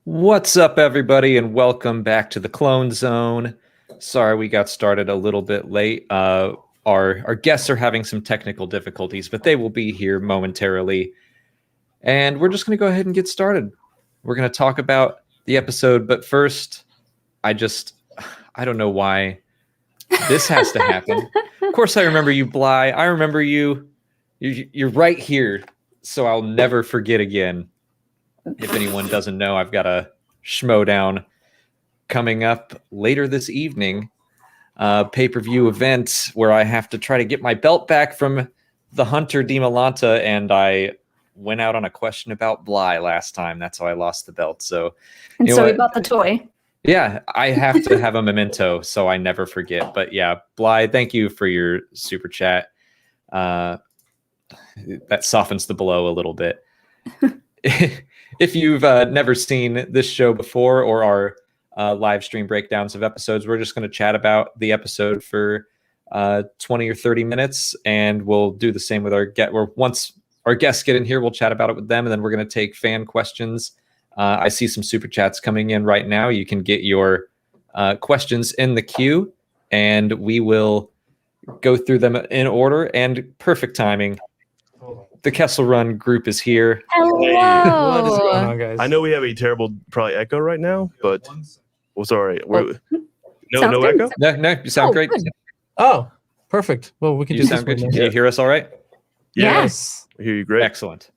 What's up, everybody, and welcome back to the Clone Zone. Sorry we got started a little bit late. Our guests are having some technical difficulties, but they will be here momentarily. And we're just going to go ahead and get started. We're going to talk about the episode, but first, I don't know why this has to happen. Of course, I remember you, Bly. I remember you. You're right here, so I'll never forget again. If anyone doesn't know, I've got a Schmodown coming up later this evening, pay-per-view event where I have to try to get my belt back from the Hunter Dimalanta, and I went out on a question about Bly last time. That's how I lost the belt. So, and so we bought the toy. Yeah, I have to have a memento so I never forget. But yeah, Bly, thank you for your super chat. That softens the blow a little bit. If you've never seen this show before or our live stream breakdowns of episodes, we're just going to chat about the episode for 20 or 30 minutes, and we'll do the same with once our guests get in here, we'll chat about it with them, and then we're going to take fan questions. I see some super chats coming in right now. You can get your questions in the queue, and we will go through them in order, and perfect timing. The Kessel Run group is here. Hello. What is going on, guys? I know we have a terrible probably echo right now, but sorry. No good. echo? No, you sound great. Good. Oh, perfect. Well, we can You do sound this good. one. Can you hear us all right? Yes. I hear you great. Excellent.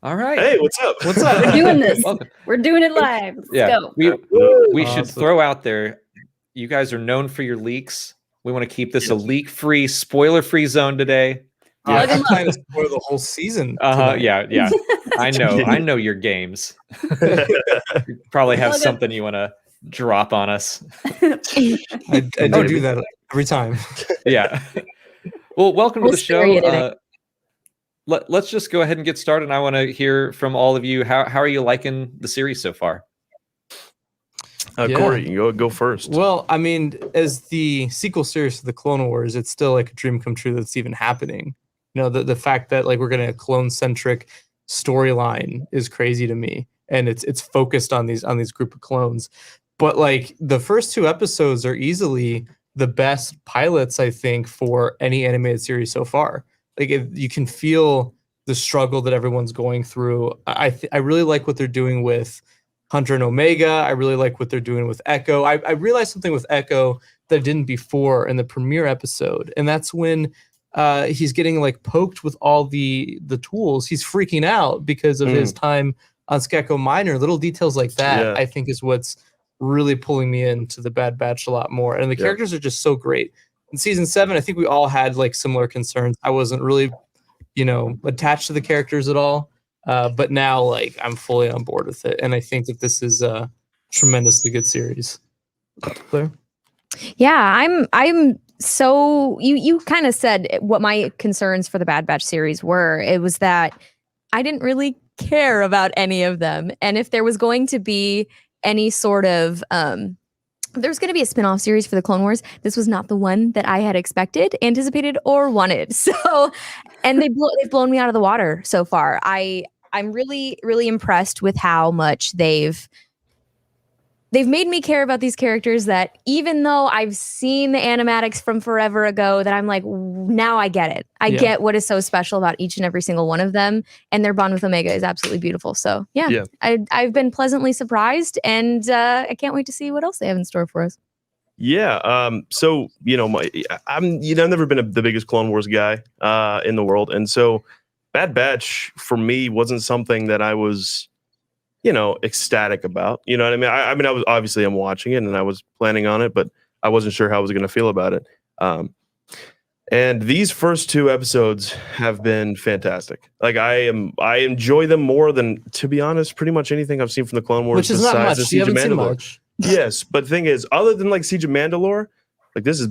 All right. Hey, what's up? What's up? We're doing this. Welcome. We're doing it live. Let's go. We should Awesome. throw out there, you guys are known for your leaks. We want to keep this a leak-free, spoiler-free zone today. Yeah, Plug 'em I'm up. trying to spoil the whole season. Yeah. I know your games. You probably have Plug 'em. something you want to drop on us. I do that every time. Yeah. Well, welcome to the show. Mystery Let's just go ahead and get started. And I want to hear from all of you. How are you liking the series so far? Yeah. Corey, you go first. Well, I mean, as the sequel series to the Clone Wars, it's still like a dream come true that's even happening. You know, the fact that like we're getting a clone-centric storyline is crazy to me, and it's focused on these group of clones. But like the first two episodes are easily the best pilots, I think, for any animated series so far. Like you can feel the struggle that everyone's going through. I really like what they're doing with Hunter and Omega. I really like what they're doing with Echo. I realized something with Echo that I didn't before in the premiere episode, and that's when he's getting like poked with all the tools. He's freaking out because of his time on Skeko Minor. Little details like that, I think, is what's really pulling me into the Bad Batch a lot more. And the characters are just so great. In season 7, I think we all had like similar concerns. I wasn't really, attached to the characters at all. But now, like, I'm fully on board with it, and I think that this is a tremendously good series. Claire? Yeah, I'm so you kind of said what my concerns for the Bad Batch series were. It was that I didn't really care about any of them, and if there was going to be any sort of there's going to be a spin-off series for the Clone Wars, this was not the one that I had expected, anticipated, or wanted. So, and they've blown me out of the water so far. I'm really, really impressed with how much they've made me care about these characters, that even though I've seen the animatics from forever ago, that I'm like, now I get it. I get what is so special about each and every single one of them, and their bond with Omega is absolutely beautiful. So I've been pleasantly surprised, and I can't wait to see what else they have in store for us. Yeah. So I've never been the biggest Clone Wars guy in the world, and so Bad Batch for me wasn't something that I was ecstatic about. You know what I mean? I mean, I'm watching it and I was planning on it, but I wasn't sure how I was going to feel about it. And these first two episodes have been fantastic. Like I enjoy them more than, to be honest, pretty much anything I've seen from the Clone Wars. Which is not much. Siege You of haven't seen Mandalore. much. Yes, but the thing is, other than like Siege of Mandalore, this is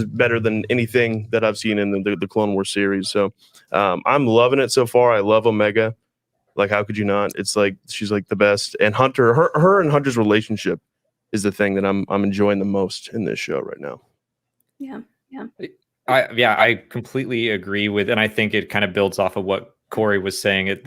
better than anything that I've seen in the Clone Wars series. So I'm loving it so far. I love Omega. Like, how could you not? It's like she's like the best. And Hunter, her and Hunter's relationship is the thing that I'm enjoying the most in this show right now. Yeah. I completely agree with, and I think it kind of builds off of what Corey was saying. It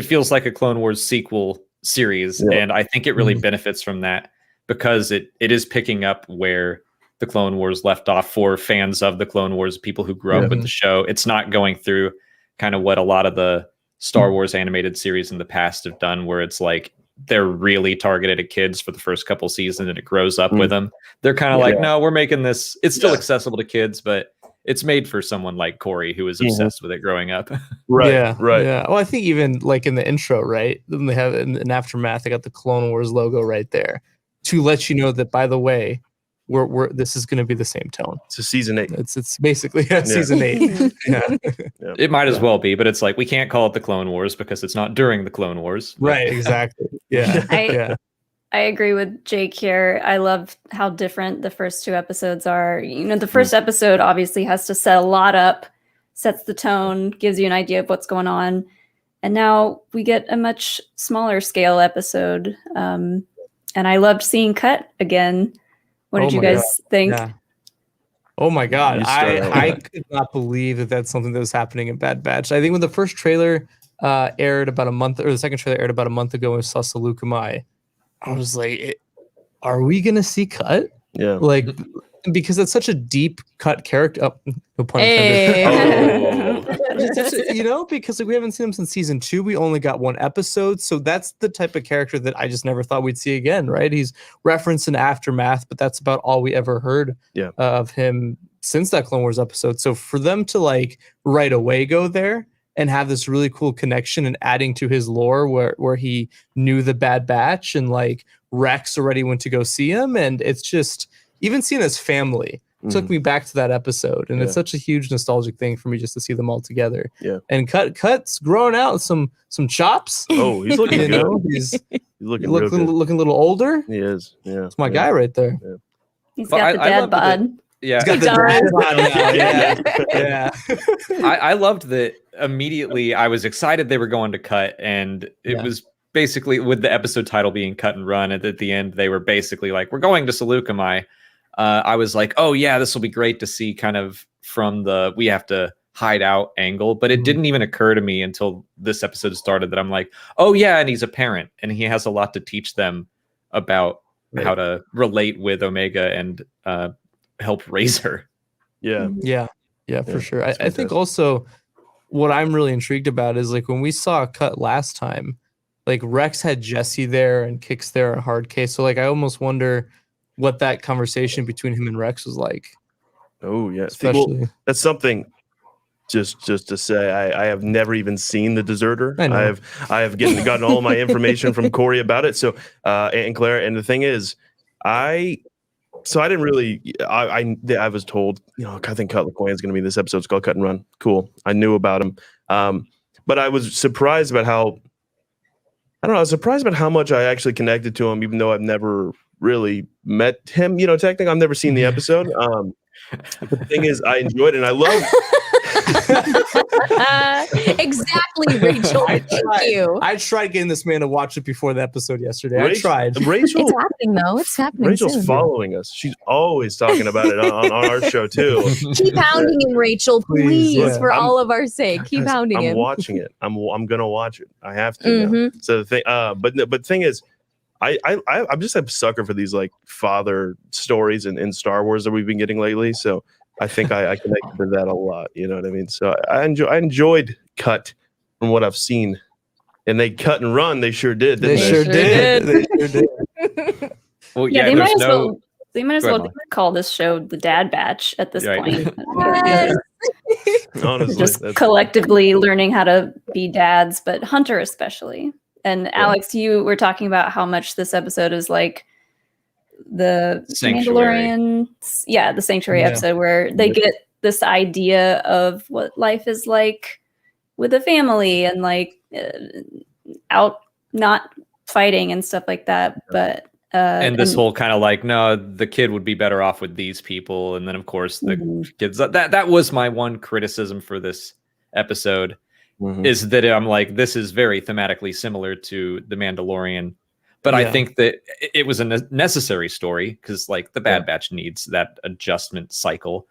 feels like a Clone Wars sequel series, Yeah. and I think it really benefits from that because it is picking up where the Clone Wars left off for fans of the Clone Wars, people who grew up with the show. It's not going through kind of what a lot of the Star Wars animated series in the past have done, where it's like they're really targeted at kids for the first couple seasons and it grows up with them. They're kind of like, no, we're making this, it's still accessible to kids, but it's made for someone like Corey who was obsessed with it growing up. Right. Well, I think even like in the intro, right? Then they have an aftermath. They got the Clone Wars logo right there to let you know that, by the way, we're this is going to be the same tone. It's a season 8. It's basically season 8. It might as well be, but it's like we can't call it the Clone Wars because it's not during the Clone Wars. Right. Exactly. Yeah. I agree with Jake here. I love how different the first 2 episodes are. You know, the first episode obviously has to set a lot up, sets the tone, gives you an idea of what's going on. And now we get a much smaller scale episode. And I loved seeing Cut again. What did you guys think? Yeah. Oh my God. I could not believe that that's something that was happening in Bad Batch. I think when the first trailer aired about a month, or the second trailer aired about a month ago, and we saw Saleucami, I was like, are we going to see Cut? Yeah. Like, because it's such a deep cut character. Oh, no pun intended. You know, because like, we haven't seen him since season 2. We only got 1 episode. So that's the type of character that I just never thought we'd see again, right? He's referenced in Aftermath, but that's about all we ever heard of him since that Clone Wars episode. So for them to like right away go there and have this really cool connection and adding to his lore where he knew the Bad Batch and like Rex already went to go see him. And it's just, even seeing his family took me back to that episode. And it's such a huge nostalgic thing for me just to see them all together. Yeah. And Cut's growing out some chops. Oh, he's looking good. He's looking real good. Looking a little older. He is. Yeah. It's my guy right there. Yeah. He's got the dad bod. Yeah. He's got the dad bod now. Yeah. I loved that immediately. I was excited they were going to Cut, and it was basically with the episode title being Cut and Run, and at the end they were basically like, we're going to Saleucami. I was like, oh yeah, this will be great to see kind of from the we have to hide out angle, but it didn't even occur to me until this episode started that I'm like, oh yeah, and he's a parent and he has a lot to teach them about how to relate with Omega and help raise her. Yeah, for sure. I think also what I'm really intrigued about is like when we saw Cut last time, like Rex had Jesse there and Kix there and Hard Case. So like I almost wonder what that conversation between him and Rex was like. Oh yeah, especially that's something. Just to say, I have never even seen The Deserter. I have gotten all my information from Corey about it. So and Claire, and the thing is, I didn't really. I was told, you know, I think Cut LaCoyan is going to be in this episode. It's called Cut and Run. Cool. I knew about him, but I was surprised about how. I don't know. I was surprised about how much I actually connected to him, even though I've never really met him. You know, technically, I've never seen the episode. But the thing is, I enjoyed it, and I love. Exactly, Rachel. Thank you. I tried getting this man to watch it before the episode yesterday. I tried. Rachel, it's happening though. It's happening. Rachel's soon. following us. She's always talking about it on our show too. Keep hounding him, Rachel, please, for all of our sake. Keep hounding him. I'm watching it. I'm gonna watch it. I have to. Now. So the thing, but the thing is, I'm just a sucker for these like father stories in Star Wars that we've been getting lately. So I think I connected to that a lot. You know what I mean? So I enjoyed Cut from what I've seen, and they cut and run. They sure did. Didn't they? Sure did. They sure did. Well, yeah, they might as well call this show the Dad Batch at this point. Honestly, just collectively learning how to be dads, but Hunter especially. And Alex, you were talking about how much this episode is like the Mandalorian, the Sanctuary episode, where they get this idea of what life is like with a family and like out not fighting and stuff like that. But and this whole kind of like, no, the kid would be better off with these people, and then of course the kids. That was my one criticism for this episode. Is that I'm like, this is very thematically similar to The Mandalorian, but I think that it was a necessary story because like the Bad Batch needs that adjustment cycle.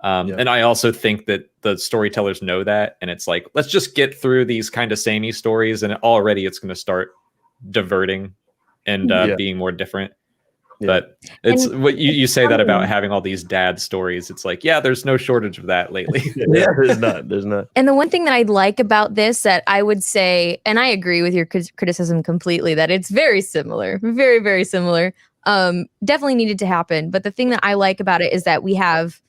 And I also think that the storytellers know that, and it's like, let's just get through these kind of samey stories, and already it's going to start diverting and being more different. Yeah. But it's And- what you say that about having all these dad stories. It's like, yeah, there's no shortage of that lately. Yeah, there's not. And the one thing that I like about this that I would say, and I agree with your criticism completely, that it's very similar, very, very similar. Definitely needed to happen. But the thing that I like about it is that we have,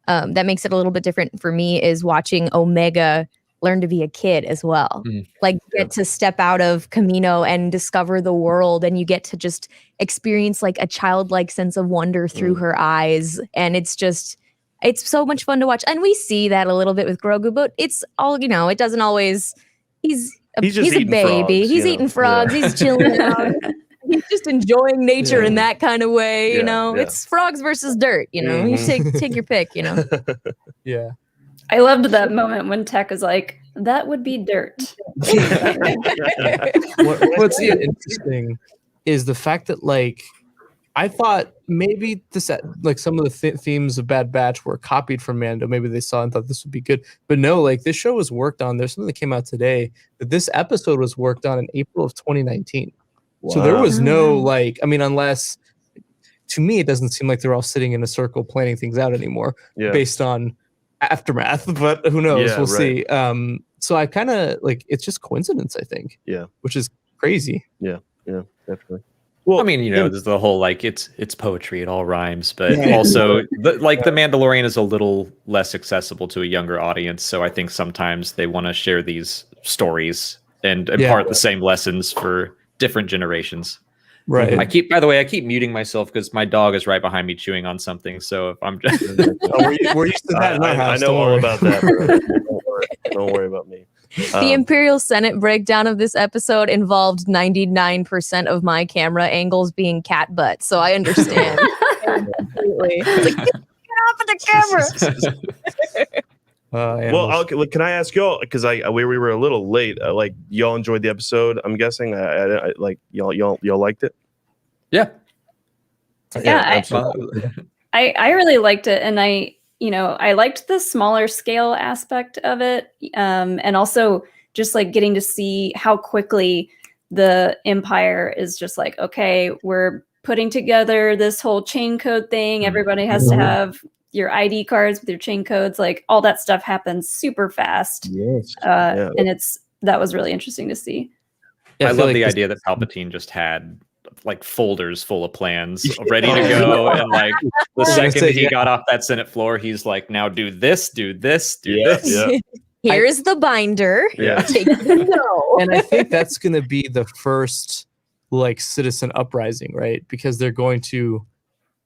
that makes it a little bit different for me, is watching Omega learn to be a kid as well. Like get to step out of Camino and discover the world, and you get to just experience like a childlike sense of wonder through her eyes. And it's so much fun to watch. And we see that a little bit with Grogu, but it's all, it doesn't always, he's a eating baby. frogs, He's eating frogs. He's chilling out. He's just enjoying nature in that kind of way, It's frogs versus dirt, You take your pick, Yeah. I loved that moment when Tech was like, "That would be dirt." What's interesting is the fact that like I thought maybe this like some of the themes of Bad Batch were copied from Mando. Maybe they saw and thought this would be good, but no, like this show was worked on. There's something that came out today that this episode was worked on in April of 2019. Wow. So there was no like, I mean, unless to me it doesn't seem like they're all sitting in a circle planning things out anymore based on aftermath, but who knows? We'll see. So I kind of like it's just coincidence, I think. Yeah, which is crazy. Yeah, definitely. Well, I mean, there's the whole like it's poetry, it all rhymes, but also the Mandalorian is a little less accessible to a younger audience. So I think sometimes they want to share these stories and impart the same lessons for different generations. Right. I keep muting myself because my dog is right behind me chewing on something. So if I'm just we're used to that. I know all about that. Don't worry about me. The Imperial Senate breakdown of this episode involved 99% of my camera angles being cat butt, so I understand. Completely. It's like, get off of the camera. Well, can I ask y'all, because we were a little late, like y'all enjoyed the episode, I'm guessing. I like y'all liked it? Yeah, absolutely. I really liked it, and I liked the smaller scale aspect of it, and also just like getting to see how quickly the Empire is just like, okay, we're putting together this whole chain code thing. Everybody has to have your ID cards with your chain codes, like all that stuff happens super fast. Yes. And that was really interesting to see. Yeah, I love the idea that Palpatine just had like folders full of plans ready to go, and like the second he got off that Senate floor, he's like, now do this, do this, do this. Yeah. Here's the binder. Yeah. And I think that's going to be the first like citizen uprising, right? Because they're going to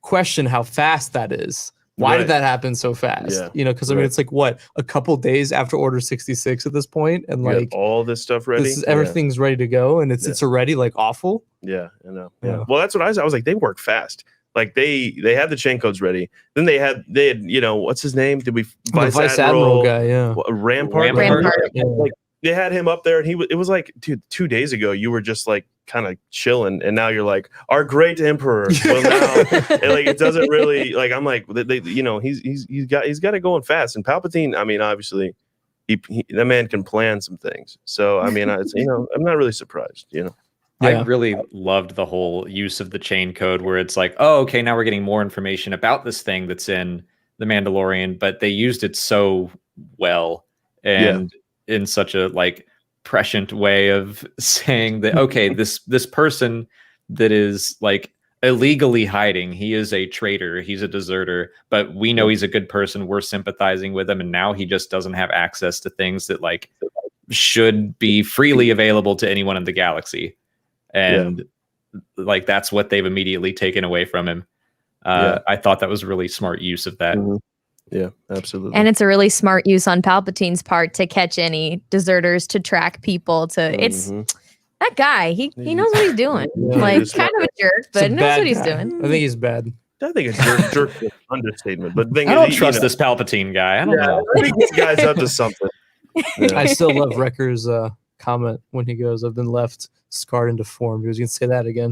question how fast that is. Why did that happen so fast? Yeah. Because I mean, it's like what, a couple days after Order 66 at this point, and like all this stuff ready. Everything's ready to go, and it's already like awful. Yeah, I know. Yeah. Well, that's what I was like, they work fast. Like they had the chain codes ready. Then they had what's his name? Did we Vice Admiral guy? Yeah, Rampart. Yeah. Like they had him up there, and it was like, dude, 2 days ago you were just like kind of chilling, and now you're like our great emperor. Well, now and like it doesn't really like. I'm like, he's got it going fast. And Palpatine, I mean, obviously, that man can plan some things. So I mean, I'm not really surprised. I really loved the whole use of the chain code where it's like, oh, okay, now we're getting more information about this thing that's in the Mandalorian, but they used it so well and in such a like prescient way of saying that, okay, this person that is like illegally hiding, he is a traitor, he's a deserter, but we know he's a good person, we're sympathizing with him, and now he just doesn't have access to things that like should be freely available to anyone in the galaxy. And like that's what they've immediately taken away from him. I thought that was a really smart use of that. Yeah, absolutely. And it's a really smart use on Palpatine's part to catch any deserters, to track people, to it's that guy. He knows what he's doing. Like kind of a jerk, but knows what he's doing. I think he's bad. I think a jerk is an understatement. But the thing I don't trust this Palpatine guy. I don't know. I think this guy's up to something. I still love Wrecker's comment when he goes, "I've been left scarred and deformed." He was going to say that again.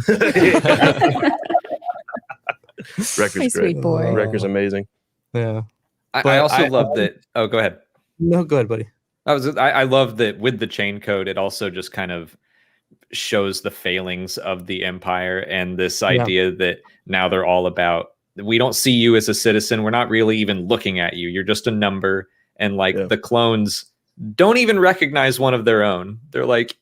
Wrecker's sweet boy. Wrecker's amazing. Yeah. I also love that. Oh, go ahead. No, go ahead, buddy. I love that with the chain code, it also just kind of shows the failings of the Empire and this idea that now they're all about, we don't see you as a citizen. We're not really even looking at you. You're just a number. And like the clones don't even recognize one of their own. They're like,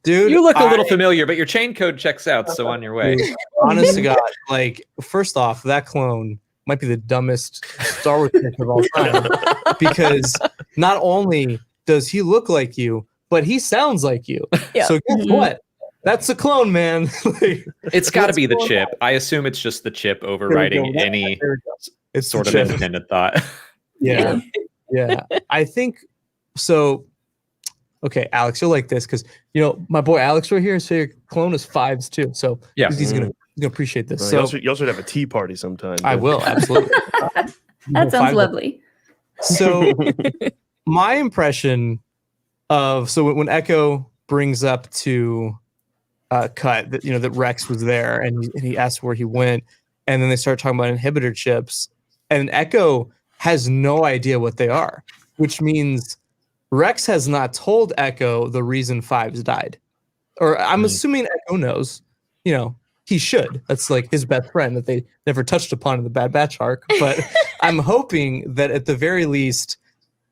dude, you look a little familiar, but your chain code checks out. So on your way. Dude, honest to God, like, first off, that clone might be the dumbest Star Wars character of all time, because not only does he look like you, but he sounds like you. So guess what? That's a clone, man. Like, it's got to be the chip. I assume it's just the chip overriding any sort of independent thought. Yeah. I think so. Okay, Alex, you'll like this because my boy Alex right here. So your clone is 5s too. So he's gonna appreciate this. Well, so you also should have a tea party sometime. I will, absolutely. That sounds lovely. So my impression of when Echo brings up to Cut that that Rex was there and he asked where he went, and then they start talking about inhibitor chips, and Echo has no idea what they are, which means Rex has not told Echo the reason 5s died. Or I'm assuming Echo knows, he should. That's like his best friend that they never touched upon in the Bad Batch arc. But I'm hoping that at the very least,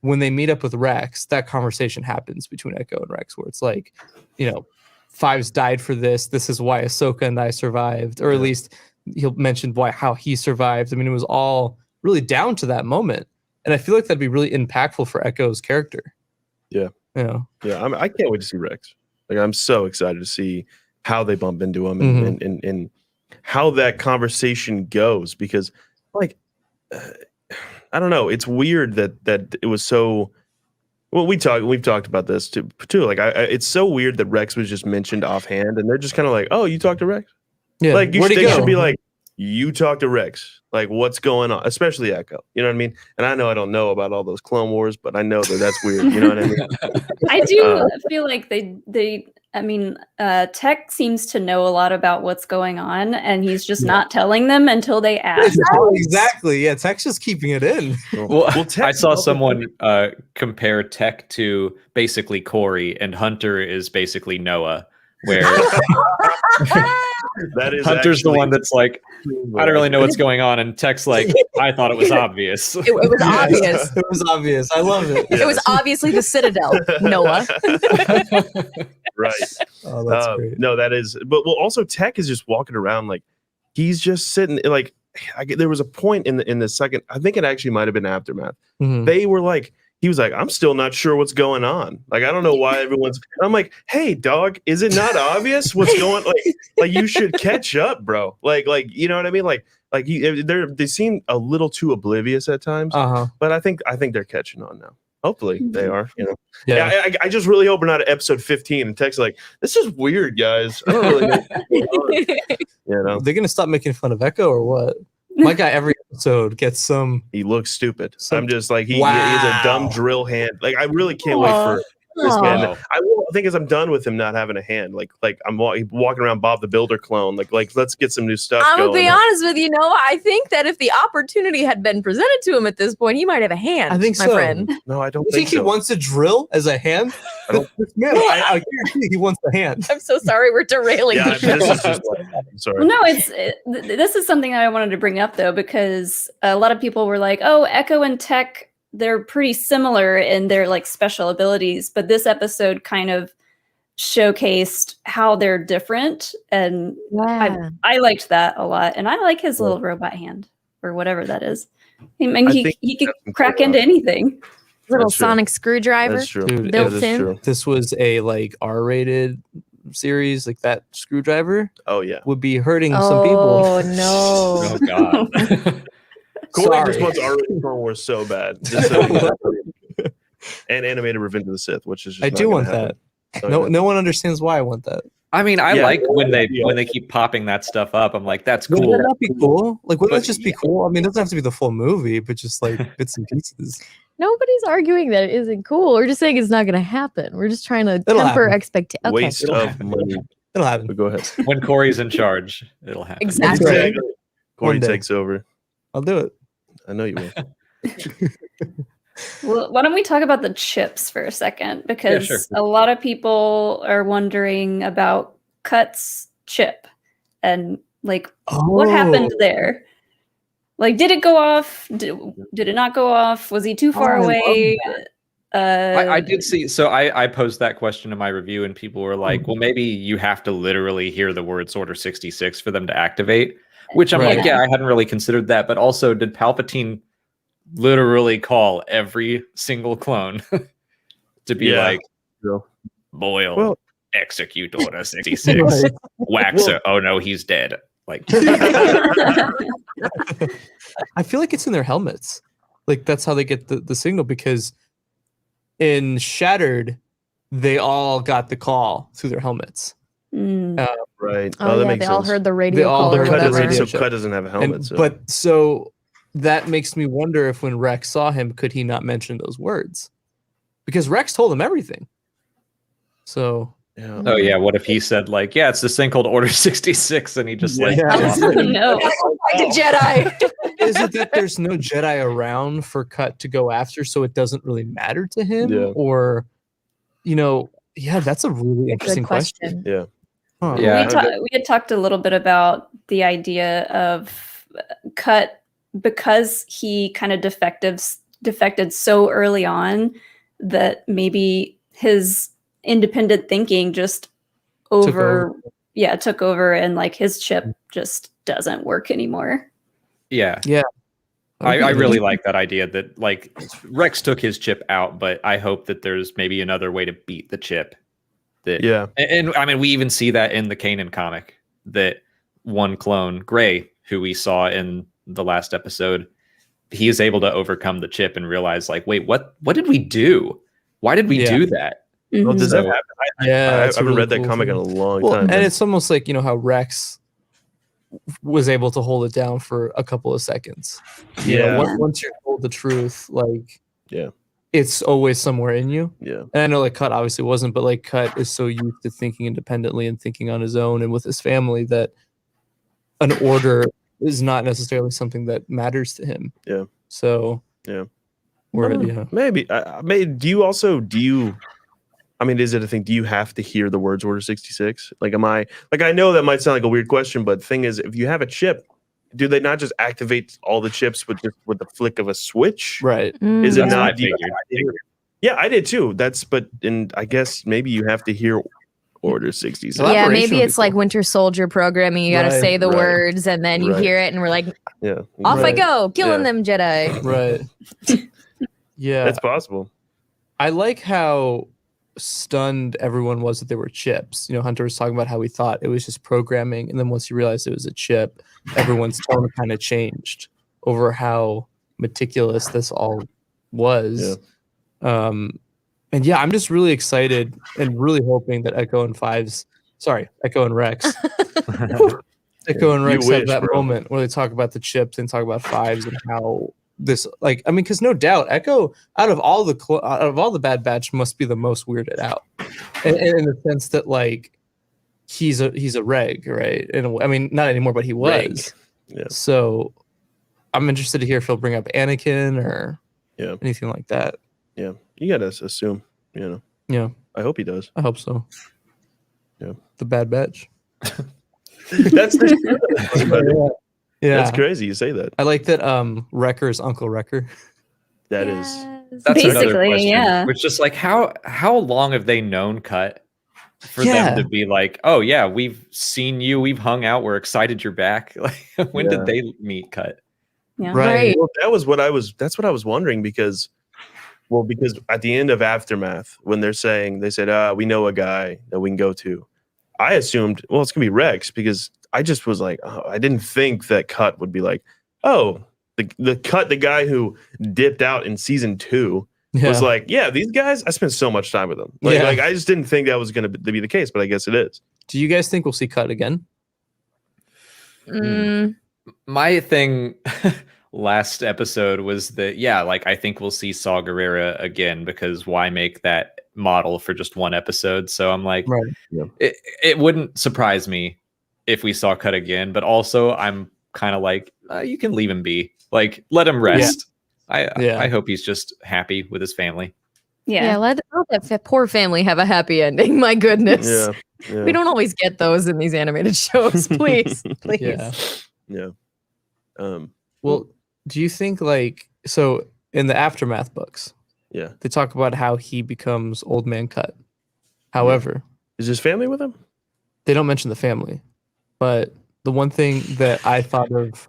when they meet up with Rex, that conversation happens between Echo and Rex, where it's like, 5s died for this. This is why Ahsoka and I survived. Or at least he'll mention how he survived. I mean, it was all really down to that moment. And I feel like that'd be really impactful for Echo's character. Yeah. I can't wait to see Rex. Like, I'm so excited to see how they bump into him and how that conversation goes, because like I don't know, it's weird that it was so. Well, we've talked about this too. Like, it's so weird that Rex was just mentioned offhand, and they're just kind of like, "Oh, you talked to Rex?" Yeah, like they should be like, "You talked to Rex." Like, what's going on? Especially Echo. You know what I mean? And I know I don't know about all those Clone Wars, but I know that's weird. You know what I mean? I do feel like Tech seems to know a lot about what's going on, and he's just not telling them until they ask. Exactly. Yeah, Tech's just keeping it in. Well, I saw someone compare Tech to basically Corey, and Hunter is basically Noah, where that is Hunter's the one that's like, I don't really know what's going on, and Tech's like, I thought it was obvious. It was obvious. It was obvious. I love it. It was obviously the Citadel, Noah. Right. Oh, that's great. No, that is. But also Tech is just walking around like he's just sitting. Like, there was a point in the second. I think it actually might have been Aftermath. They were like. He was like, I'm still not sure what's going on. Like, I don't know why everyone's. I'm like, hey, dog, is it not obvious what's going? Like you should catch up, bro. Like, you know what I mean? Like they seem a little too oblivious at times. But I think they're catching on now. Hopefully they are. Yeah. I just really hope we're not at episode 15 and Tech's like, this is weird, guys. I don't really know. They're gonna stop making fun of Echo or what? My guy every episode gets some. He looks stupid. I'm just like he is a dumb drill hand. Like, I really can't wait for this man. I think as I'm done with him not having a hand. Like I'm walking around Bob the Builder clone. Like let's get some new stuff. I'm going. gonna be honest with you, Noah. I think that if the opportunity had been presented to him at this point, he might have a hand. I think my friend. No, I don't think so. He wants to drill as a hand. I guarantee he wants the hand. I'm so sorry, we're derailing the show. This is just I'm sorry. Well, no, this is something that I wanted to bring up though, because a lot of people were like, "Oh, Echo and Tech, they're pretty similar in their like special abilities," but this episode kind of showcased how they're different, and I liked that a lot, and I like his little robot hand or whatever that is. I mean, he could crack into anything. Little sonic screwdriver. That's true. Dude, built in. True. This was a like R-rated series, like that screwdriver. Oh yeah, would be hurting some people. Oh no! Oh god. Corey just wants R-rated Clone Wars so bad. And animated Revenge of the Sith, which is just I do want that. So, no one understands why I want that. I mean, I like when they keep popping that stuff up. I'm like, that's cool. Wouldn't that be cool? Like, wouldn't that just be cool? I mean, it doesn't have to be the full movie, but just like bits and pieces. Nobody's arguing that it isn't cool. We're just saying it's not going to happen. We're just trying to temper expectations. Okay. Waste of money. It'll happen. But go ahead. When Corey's in charge, it'll happen. Exactly. Corey takes over. I'll do it. I know you will. Well, why don't we talk about the chips for a second? Because sure. a lot of people are wondering about Cut's chip and like what happened there. Like, did it go off? Did it not go off? Was he too far away? I did see. So I posed that question in my review, and people were like, "Well, maybe you have to literally hear the words Order 66 for them to activate." Which I'm like, yeah, I hadn't really considered that. But also, did Palpatine literally call every single clone to be like, "Boil, execute Order 66, wax it. Oh no, he's dead." Like, I feel like it's in their helmets. Like that's how they get the signal, because in Shattered, they all got the call through their helmets. Right. Oh, that yeah, makes they sense. all heard the radio They all call or heard the whatever. radio. So Cut doesn't have a helmet. But so that makes me wonder if when Rex saw him, could he not mention those words? Because Rex told him everything. So yeah. oh yeah, what if he said like, yeah, it's this thing called Order 66, and he just like, No. Like a Jedi. is it that there's no Jedi around for Cut to go after, so it doesn't really matter to him? Yeah. Or, yeah, that's a really interesting Good question. Yeah. Huh. Yeah. We had talked a little bit about the idea of Cut, because he kind of defected so early on that maybe his independent thinking just took over, and like his chip just doesn't work anymore. yeah. I really like that idea that like Rex took his chip out, but I hope that there's maybe another way to beat the chip. And I mean, we even see that in the Kanan comic, that one clone, Gray, who we saw in the last episode, he is able to overcome the chip and realize like, wait, what did we do? Why did we do that? Well, does that happen? I haven't really read that cool comic thing. in a long Well, time. and it's almost like how Rex was able to hold it down for a couple of seconds. Once you're told the truth, like it's always somewhere in you. Yeah. And I know like Cut obviously wasn't, but like Cut is so used to thinking independently and thinking on his own and with his family that an order is not necessarily something that matters to him. Yeah. So maybe. Is it a thing? Do you have to hear the words Order 66? Like, I know that might sound like a weird question, but the thing is, if you have a chip, do they not just activate all the chips with the flick of a switch? Right. Is it That's not? what I figured. Yeah, I did too. And I guess maybe you have to hear Order 66. Yeah, Collaboration maybe would be it's like cool. Winter Soldier programming. You got to Right, say the right, words, and then you right. hear it, and we're like, Yeah. off I Right. go, killing Yeah. them Jedi. Right. Yeah. That's possible. I like how stunned everyone was that there were chips. Hunter was talking about how he thought it was just programming, and then once he realized it was a chip, everyone's tone kind of changed over how meticulous this all was. And yeah, I'm just really excited and really hoping that Echo and Rex Echo and Rex have that moment where they talk about the chips and talk about Fives and how this, because no doubt Echo, out of all the Bad Batch, must be the most weirded out, and in the sense that like he's a reg, right? And I mean, not anymore, but he was. Reg. Yeah. So I'm interested to hear if he'll bring up Anakin or anything like that. Yeah, you gotta assume. Yeah, I hope he does. I hope so. Yeah, the Bad Batch. That's Yeah, that's crazy. You say that. I like that. Wrecker's Uncle Wrecker. That is. That's another Basically, question. yeah. Which just like how long have they known Cut for them to be like, oh yeah, we've seen you, we've hung out, we're excited you're back. Like when did they meet Cut? Yeah. Right. Well, that's what I was wondering because at the end of Aftermath, when they said, we know a guy that we can go to, I assumed, well, it's gonna be Rex, because I just was like, I didn't think that Cut would be like, oh, the guy who dipped out in season 2 was like, yeah, these guys, I spent so much time with them. Like I just didn't think that was gonna be the case, but I guess it is. Do you guys think we'll see Cut again? My thing last episode was that, I think we'll see Saw Gerrera again, because why make that model for just one episode? So I'm like, it wouldn't surprise me if we saw Cut again, but also I'm kind of like, you can leave him be. Like, let him rest. I hope he's just happy with his family. Yeah. Let that poor family have a happy ending. My goodness. Yeah. We don't always get those in these animated shows. Please. Yeah. Well, do you think like so in the Aftermath books, yeah, they talk about how he becomes Old Man Cut. However, is his family with him? they don't mention the family. But the one thing that I thought of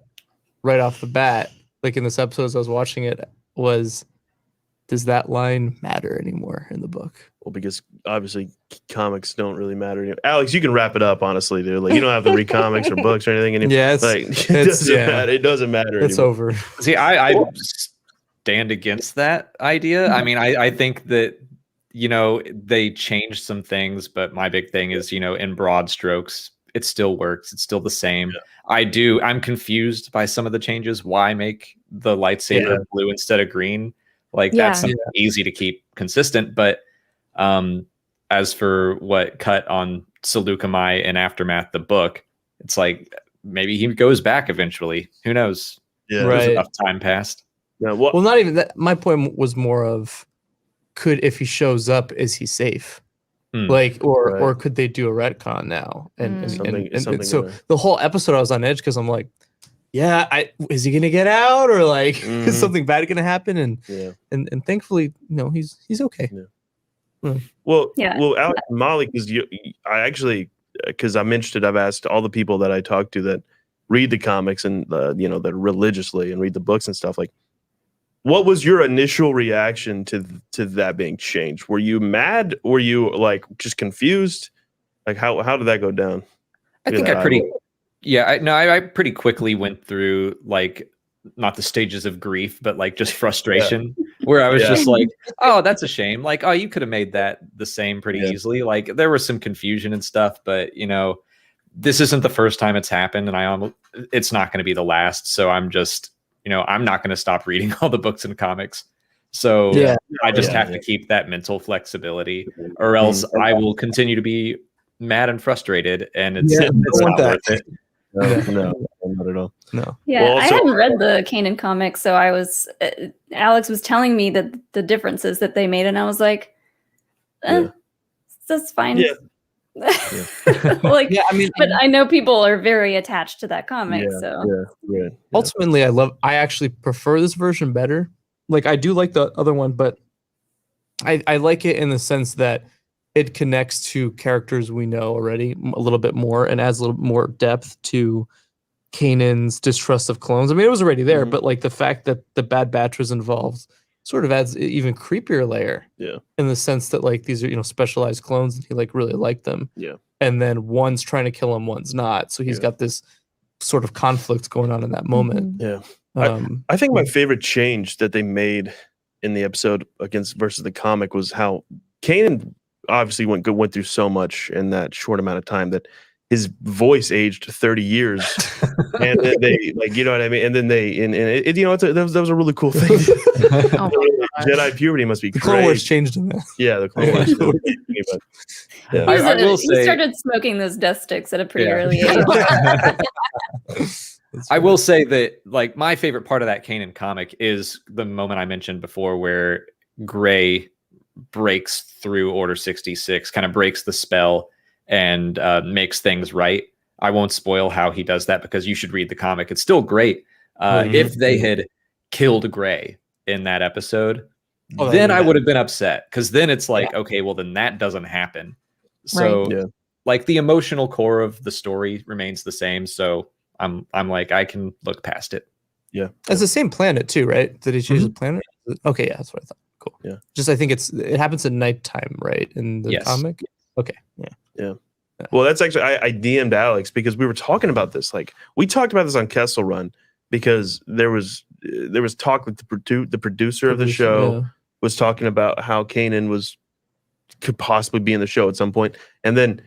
right off the bat, like in this episode as I was watching it, was does that line matter anymore in the book? Well, because obviously comics don't really matter anymore. Alex, you can wrap it up, honestly, dude. Like you don't have to read comics or books or anything anymore. Yeah, it doesn't matter. It doesn't matter It's anymore. over. See, I stand against that idea. I mean, I think that, they changed some things, but my big thing is, in broad strokes, it still works. It's still the same. Yeah. I'm confused by some of the changes. Why make the lightsaber blue instead of green? Like that's something easy to keep consistent. But as for what cut on Seleucami and Aftermath, the book, it's like maybe he goes back eventually. Who knows? Yeah, right. Enough time passed. Yeah, well, not even that. My point was more of if he shows up, is he safe? Like, or could they do a retcon now? And so the whole episode I was on edge because I'm like, is he gonna get out or like is something bad gonna happen? And thankfully, no, he's okay. Yeah. Well, Alex and Molly, because I mentioned it, I've asked all the people that I talk to that read the comics and that religiously and read the books and stuff. Like, what was your initial reaction to that being changed? Were you mad? Were you like just confused? Like how did that go down? I think I pretty quickly went through like not the stages of grief, but like just frustration where I was just like, oh, that's a shame. Like, oh, you could have made that the same pretty easily. Like there was some confusion and stuff, but this isn't the first time it's happened and it's not going to be the last. So I'm just, I'm not going to stop reading all the books and comics. So I just have to keep that mental flexibility or else I will continue to be mad and frustrated and it's not worth it. No, not at all. No. Yeah, Well, I hadn't read the Kanan comics, so I was. Alex was telling me that the differences that they made, and I was like, "That's fine." Yeah. But I know people are very attached to that comic. Ultimately, I actually prefer this version better. Like I do like the other one, but I like it in the sense that it connects to characters we know already a little bit more and adds a little more depth to Kanan's distrust of clones. I mean, it was already there, but like the fact that the Bad Batch was involved sort of adds an even creepier layer. Yeah. In the sense that like these are, specialized clones and he like really liked them. Yeah. And then one's trying to kill him, one's not. So he's got this sort of conflict going on in that moment. Yeah. I think my favorite change that they made in the episode versus the comic was how Kanan obviously went through so much in that short amount of time that his voice aged 30 years and then they like, you know what I mean? And then that was a really cool thing. Jedi puberty must be the crazy. Clone Wars changed him. Yeah, the Clone Wars. I will say, he started smoking those death sticks at a pretty early age. I will say that like my favorite part of that Kanan comic is the moment I mentioned before where Gray breaks through Order 66, kind of breaks the spell and makes things right. I won't spoil how he does that because you should read the comic. It's still great. If they had killed Gray in that episode, then I would have been upset because then it's like, okay, well then that doesn't happen. So like the emotional core of the story remains the same. So I'm like, I can look past it. Yeah. It's the same planet too, right? Did he choose the planet? Okay, yeah, that's what I thought. Cool. Yeah. Just I think it happens at nighttime, right? In the comic. Okay. Yeah. Well, that's actually I DM'd Alex because we were talking about this. Like we talked about this on Kessel Run because there was talk with the producer of the show was talking about how Kanan could possibly be in the show at some point, and then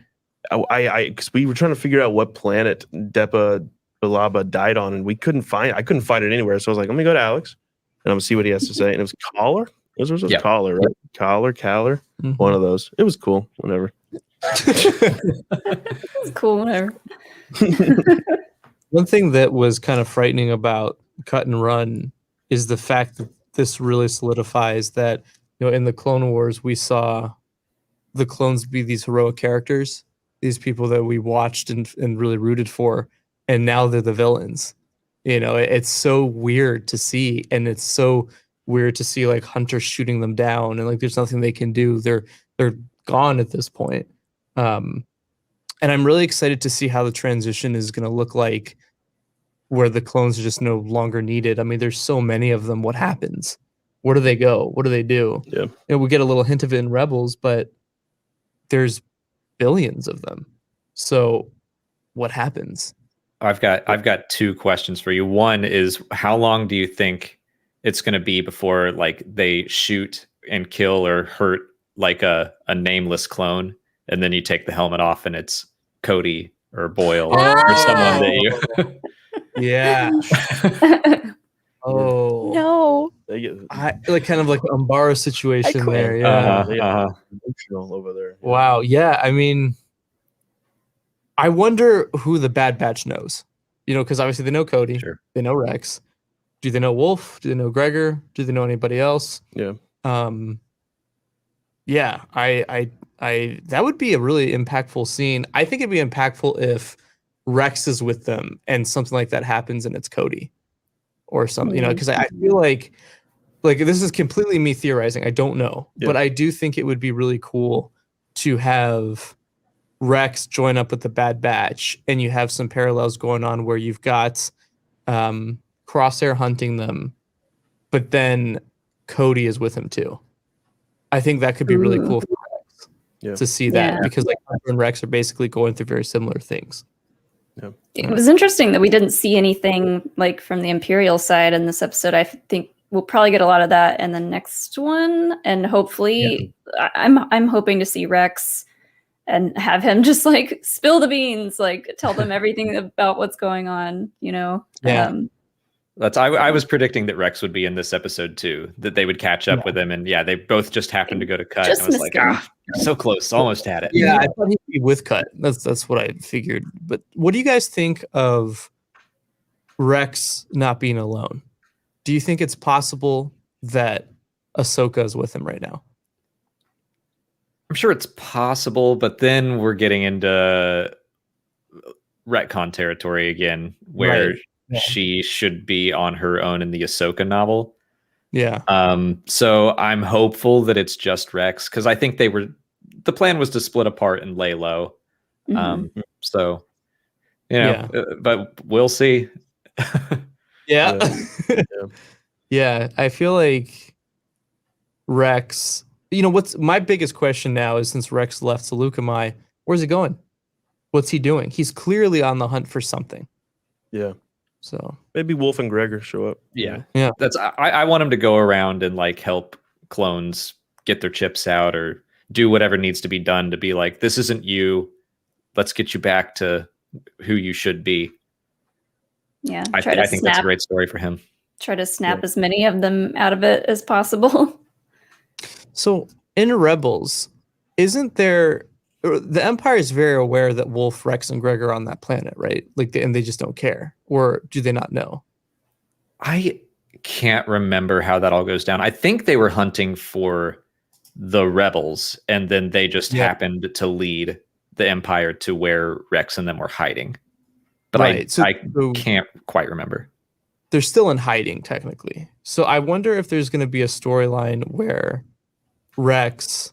because we were trying to figure out what planet Depa Billaba died on, and I couldn't find it anywhere. So I was like, let me go to Alex and I'm gonna see what he has to say. And it was Collar. It was Collar, right? Collar, one of those. It was cool. Whatever. It's cool, whatever. One thing that was kind of frightening about Cut and Run is the fact that this really solidifies that, in the Clone Wars, we saw the clones be these heroic characters, these people that we watched and really rooted for, and now they're the villains. It's so weird to see, and it's so weird to see like Hunter shooting them down, and like there's nothing they can do. They're gone at this point. And I'm really excited to see how the transition is going to look like, where the clones are just no longer needed. I mean, there's so many of them. What happens? Where do they go? What do they do? Yeah. We get a little hint of it in Rebels, but there's billions of them. So what happens? I've got two questions for you. One is, how long do you think it's going to be before like they shoot and kill or hurt like a nameless clone, and then you take the helmet off and it's Cody or Boyle or someone that you Yeah. Oh No. They get like kind of like an Umbara situation quit. there. Yeah. they get emotional over there. Wow. Yeah. I mean, I wonder who the Bad Batch knows. Because obviously they know Cody. Sure. They know Rex. Do they know Wolf? Do they know Gregor? Do they know anybody else? Yeah. Yeah. I that would be a really impactful scene. I think it'd be impactful if Rex is with them and something like that happens and it's Cody or something, because I feel like this is completely me theorizing. I don't know, but I do think it would be really cool to have Rex join up with the Bad Batch, and you have some parallels going on where you've got Crosshair hunting them, but then Cody is with him too. I think that could be really cool for Rex to see that, because like Hunter and Rex are basically going through very similar things. Yeah. It was interesting that we didn't see anything like from the Imperial side in this episode. I think we'll probably get a lot of that in the next one, and hopefully, I'm hoping to see Rex and have him just like spill the beans, like tell them everything about what's going on. Yeah. I was predicting that Rex would be in this episode too, that they would catch up with him, and they both just happened to go to cut. Just I was missed like, him. so close, almost had it. Yeah, I thought he'd be with cut. That's what I figured. But what do you guys think of Rex not being alone? Do you think it's possible that Ahsoka is with him right now? I'm sure it's possible, but then we're getting into retcon territory again, where she should be on her own in the Ahsoka novel. Yeah. So I'm hopeful that it's just Rex, because I think the plan was to split apart and lay low. So, but we'll see. Yeah. Yeah. I feel like Rex, what's my biggest question now is, since Rex left Seleucami, where's he going? What's he doing? He's clearly on the hunt for something. Yeah. So maybe Wolf and Gregor show up. Yeah. Yeah. I want him to go around and like help clones get their chips out, or do whatever needs to be done to be like, this isn't you. Let's get you back to who you should be. Yeah. I think that's a great story for him. Try to snap as many of them out of it as possible. So in Rebels, isn't there, the Empire is very aware that Wolf, Rex, and Gregor are on that planet, right? Like, and they just don't care, or do they not know? I can't remember how that all goes down. I think they were hunting for the rebels, and then they just happened to lead the Empire to where Rex and them were hiding. But I can't quite remember. They're still in hiding technically. So I wonder if there's going to be a storyline where Rex,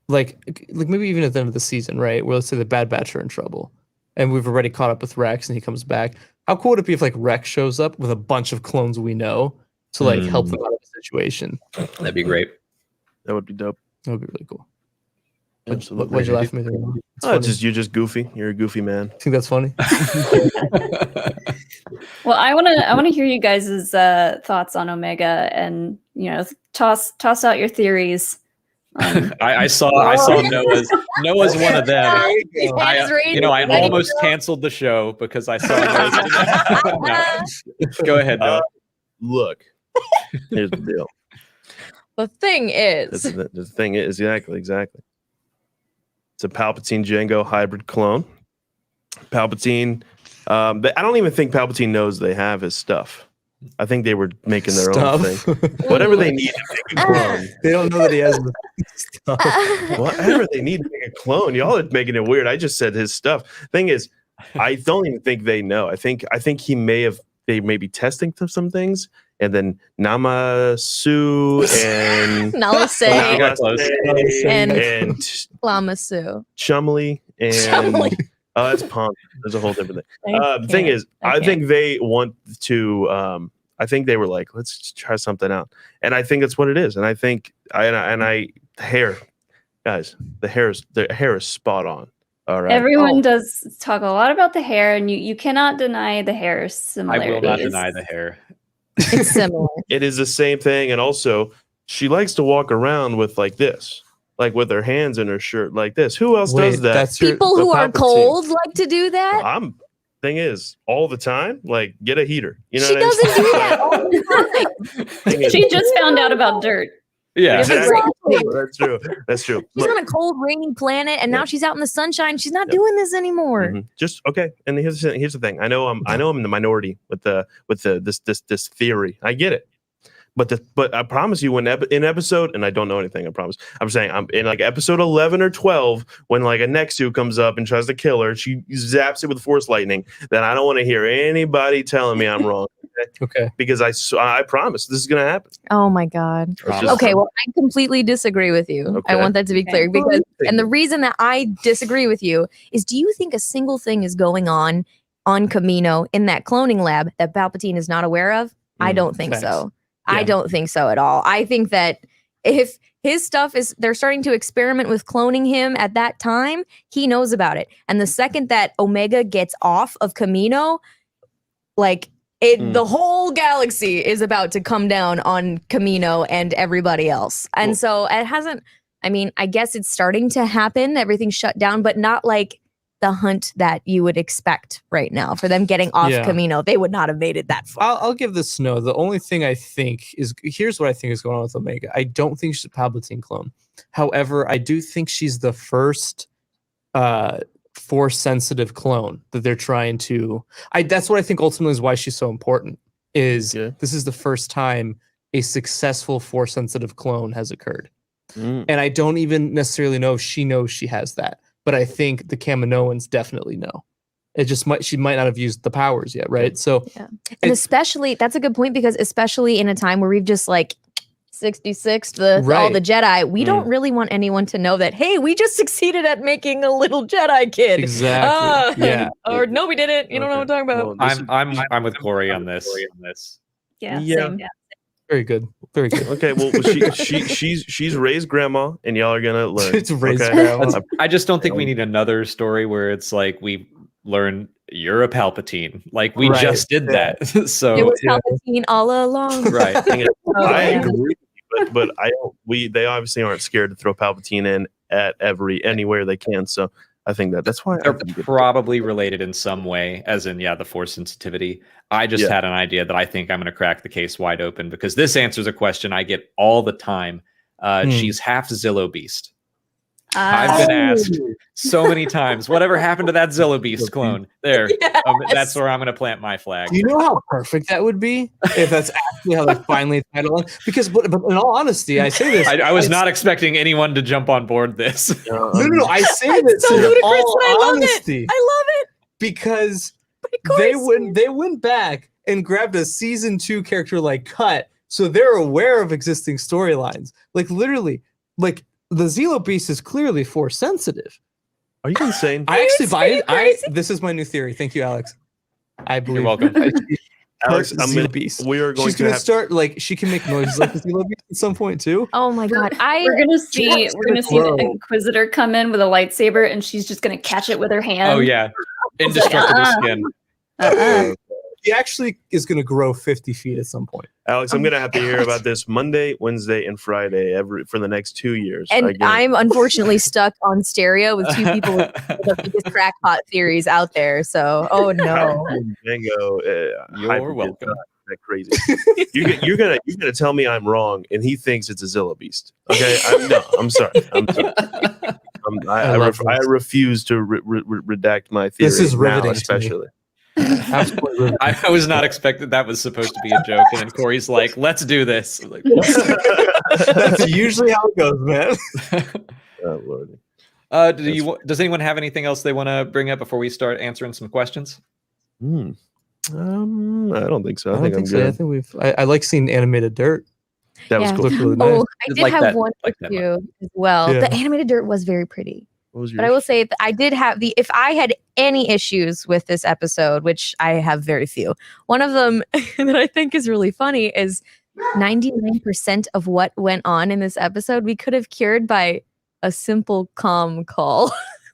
like maybe even at the end of the season, right? Where let's say the Bad Batch are in trouble, and we've already caught up with Rex, and he comes back. How cool would it be if like Rex shows up with a bunch of clones we know to like help them out of the situation? That'd be great. That would be dope. That would be really cool. Absolutely. Why'd you laugh at me there? You're just goofy. You're a goofy man. I think that's funny. Well, I want to hear you guys' thoughts on Omega, and toss out your theories. I saw Noah's one of them. I almost canceled the show because I saw Noah's. No. Go ahead, Noah. Look, here's the deal. The thing is, the thing is exactly. It's a Palpatine Jango hybrid clone. Palpatine. I don't even think Palpatine knows they have his stuff. I think they were making their own thing. Stuff. Whatever they need to make a clone. They don't know that he has the stuff. Whatever they need to make a clone. Y'all are making it weird. I just said his stuff. Thing is, I don't even think they know. I think they may be testing some things, and then Namasu and Nalase and Lamasu. Chumley and Chumley. That's Pond. There's a whole different thing. The thing is, I think they want to. I think they were like, let's try something out, and I think that's what it is. And I think the hair, guys, the hair is spot on. All right. Everyone does talk a lot about the hair, and you cannot deny the hair similarities. I will not deny the hair. It's similar. It is the same thing, and also she likes to walk around with like this, like with her hands in her shirt like this. Who else does that? That's People who are cold like to do that. Thing is, all the time, like get a heater. You know, She what I mean? doesn't do that all the time. She just found out about dirt. Yeah. Exactly. That's true. She's Look, on a cold, rainy planet, and now she's out in the sunshine. She's not doing this anymore. just okay. And here's the thing. I know I'm in the minority with this theory. I get it. But I promise you, in episode, and I don't know anything, I promise. I'm saying I'm in like episode 11 or 12 when like a Nexu comes up and tries to kill her. She zaps it with force lightning. Then I don't want to hear anybody telling me I'm wrong. Okay. Because I promise this is gonna happen. Oh my God. Just- Okay, well, I completely disagree with you. Okay. I want that to be clear Okay. because, and the reason that I disagree with you is, do you think a single thing is going on Kamino in that cloning lab that Palpatine is not aware of? I don't think Facts. so. Yeah. I don't think so at all. I think that if his stuff they're starting to experiment with cloning him at that time, he knows about it. And the second that Omega gets off of Kamino, like the whole galaxy is about to come down on Kamino and everybody else. And so it hasn't, I mean, I guess it's starting to happen. Everything's shut down, but not like the hunt that you would expect right now for them getting off Kamino. They would not have made it that far. I'll give this no. The only thing I think is, here's what I think is going on with Omega. I don't think she's a Palpatine clone. However, I do think she's the first force sensitive clone that they're trying to. That's what I think ultimately is why she's so important. This is the first time a successful force sensitive clone has occurred, and I don't even necessarily know if she knows she has that. But I think the Kaminoans definitely know. She might not have used the powers yet, right? So, and especially that's a good point, because especially in a time where we've just like 66 all the Jedi, we don't really want anyone to know that, hey, we just succeeded at making a little Jedi kid. Exactly. Or no, we didn't. You don't know what I'm talking about. Well, I'm with Corey on this. Yeah. Yeah. Same. Very good. Very good. Okay, well, she's raised grandma, and y'all are gonna learn. It's raised grandma. I just don't think we need another story where it's like we learn you're a Palpatine. Like we just did that. So it was Palpatine all along. Right. I agree, but they obviously aren't scared to throw Palpatine in at anywhere they can. So I think that's why they're probably related in some way, as in the force sensitivity. I just had an idea that I think I'm going to crack the case wide open, because this answers a question I get all the time. She's half Zillo Beast. I've been asked so many times, whatever happened to that Zillo Beast clone? There, that's where I'm going to plant my flag. Do you know how perfect that would be if that's actually how they finally title it? Because, but in all honesty, I say this. I was not expecting anyone to jump on board this. No. I say this so in ludicrous, all but I love honesty. it. I love it. Because they went back and grabbed a season 2 character like Cut, so they're aware of existing storylines. Like literally, like the Zillo Beast is clearly force sensitive. Are you insane? I actually buy it. This is my new theory. Thank you, Alex. I believe. You're welcome. Alex, Beast. We are going She's gonna start like she can make noises like the Zillo Beast at some point too. Oh my God! We're gonna see the Inquisitor come in with a lightsaber, and she's just gonna catch it with her hand. Oh yeah, indestructible skin. He actually is going to grow 50 feet at some point. Alex, I'm going to have to hear about this Monday, Wednesday, and Friday for the next 2 years. And I'm unfortunately stuck on stereo with 2 people with the biggest crackpot theories out there. So, oh no. Bingo. You're welcome. That crazy. You're gonna tell me I'm wrong, and he thinks it's a Zillo Beast. Okay, I'm sorry. I refuse to redact my theory. This is riveting, now, especially. Absolutely. I was not expecting that was supposed to be a joke, and then Corey's like, "Let's do this." I'm like, That's usually how it goes, man. Oh, Lord. does anyone have anything else they want to bring up before we start answering some questions? I don't think so. I I think don't I'm think so. I good. think I like seeing animated dirt. That was Yeah. cool. Looked really nice. Oh, I Did did like have that- one like that issue as well. Yeah. The animated dirt was very pretty. What was But I will say that I did have if I had any issues with this episode, which I have very few, one of them that I think is really funny is 99% of what went on in this episode we could have cured by a simple comm call.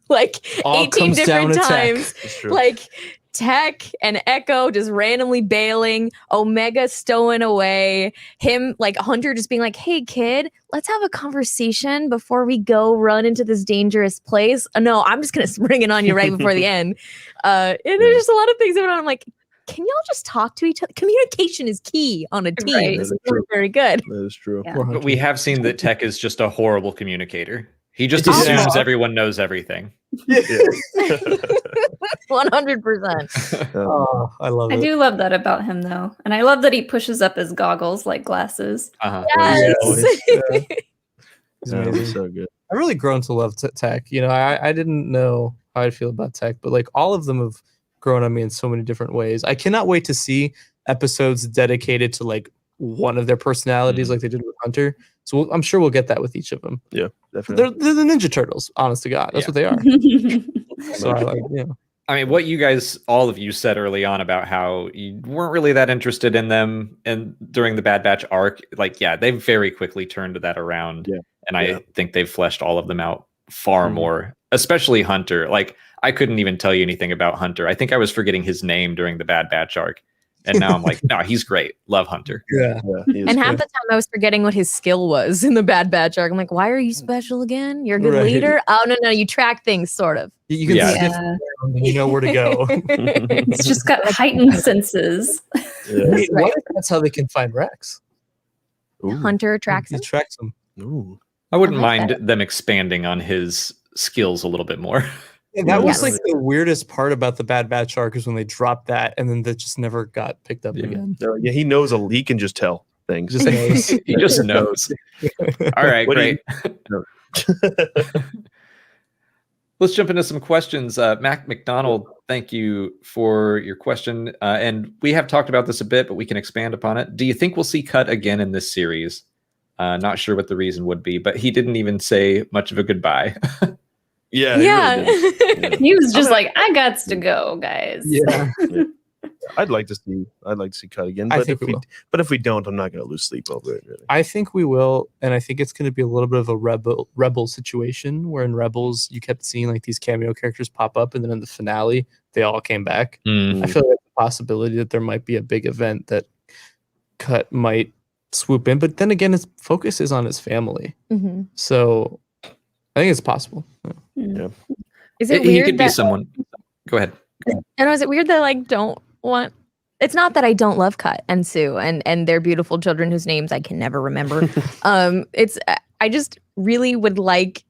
Like All 18 comes down different to tech. times. It's true. Like Tech and Echo just randomly bailing, Omega stowing away, him like Hunter just being like, "Hey kid, let's have a conversation before we go run into this dangerous place." No, I'm just gonna spring it on you right before the end. And there's just a lot of things going on. I'm like, can y'all just talk to each other? Communication is key on a team. Right. This is That's true. very good. That is true. Yeah. But we have seen that Tech is just a horrible communicator. He just Yeah. assumes everyone knows everything. 100%. Oh, I love I it. do love that about him, though. And I love that he pushes up his goggles like glasses. Uh-huh. Yes. Yeah. He's That was amazing. so good. I've really grown to love Tech. You know, I didn't know how I'd feel about Tech, but like all of them have grown on me in so many different ways. I cannot wait to see episodes dedicated to like one of their personalities, like they did with Hunter. So I'm sure we'll get that with each of them. Yeah, definitely. They're the Ninja Turtles, honest to God. That's what they are. So I like, I mean, what you guys, all of you said early on about how you weren't really that interested in them and during the Bad Batch arc, like, yeah, they very quickly turned that around. Yeah. And I think they've fleshed all of them out far more, especially Hunter. Like, I couldn't even tell you anything about Hunter. I think I was forgetting his name during the Bad Batch arc. And now I'm like, no, he's great. Love Hunter. yeah. He is And half good. the time I was forgetting what his skill was in the Bad Batch arc. I'm like, why are you special again? You're a good Right. leader? Oh, no, you track things, sort of. You can Yeah. sniff Yeah. around and you know where to go. It's just got heightened senses. Yeah. Wait, what if that's how they can find Rex? Ooh. Hunter tracks He him. tracks him. Ooh. I wouldn't I like mind them expanding on his skills a little bit more. And that was Yes. like the weirdest part about the Bad Batch arc is when they dropped that and then that just never got picked up Yeah. again. Yeah, he knows he can just tell things. Just knows. He just knows. All right, What do you- great. Let's jump into some questions. Mac McDonald, thank you for your question. And we have talked about this a bit, but we can expand upon it. Do you think we'll see Cut again in this series? Not sure what the reason would be, but he didn't even say much of a goodbye. Yeah. he really did. Yeah. He was just like, I gots to go, guys. Yeah. I'd like to see Cut again, I but think if we we will. but if we don't, I'm not going to lose sleep over it. Really. I think we will, and I think it's going to be a little bit of a rebel situation where in Rebels you kept seeing like these cameo characters pop up, and then in the finale they all came back. I feel like the possibility that there might be a big event that Cut might swoop in, but then again, his focus is on his family, Mhm. so I think it's possible. Is it He weird could be that someone. Go ahead. and is it weird that I like don't want it's not that I don't love Cut and Sue and their beautiful children whose names I can never remember. It's I just really would like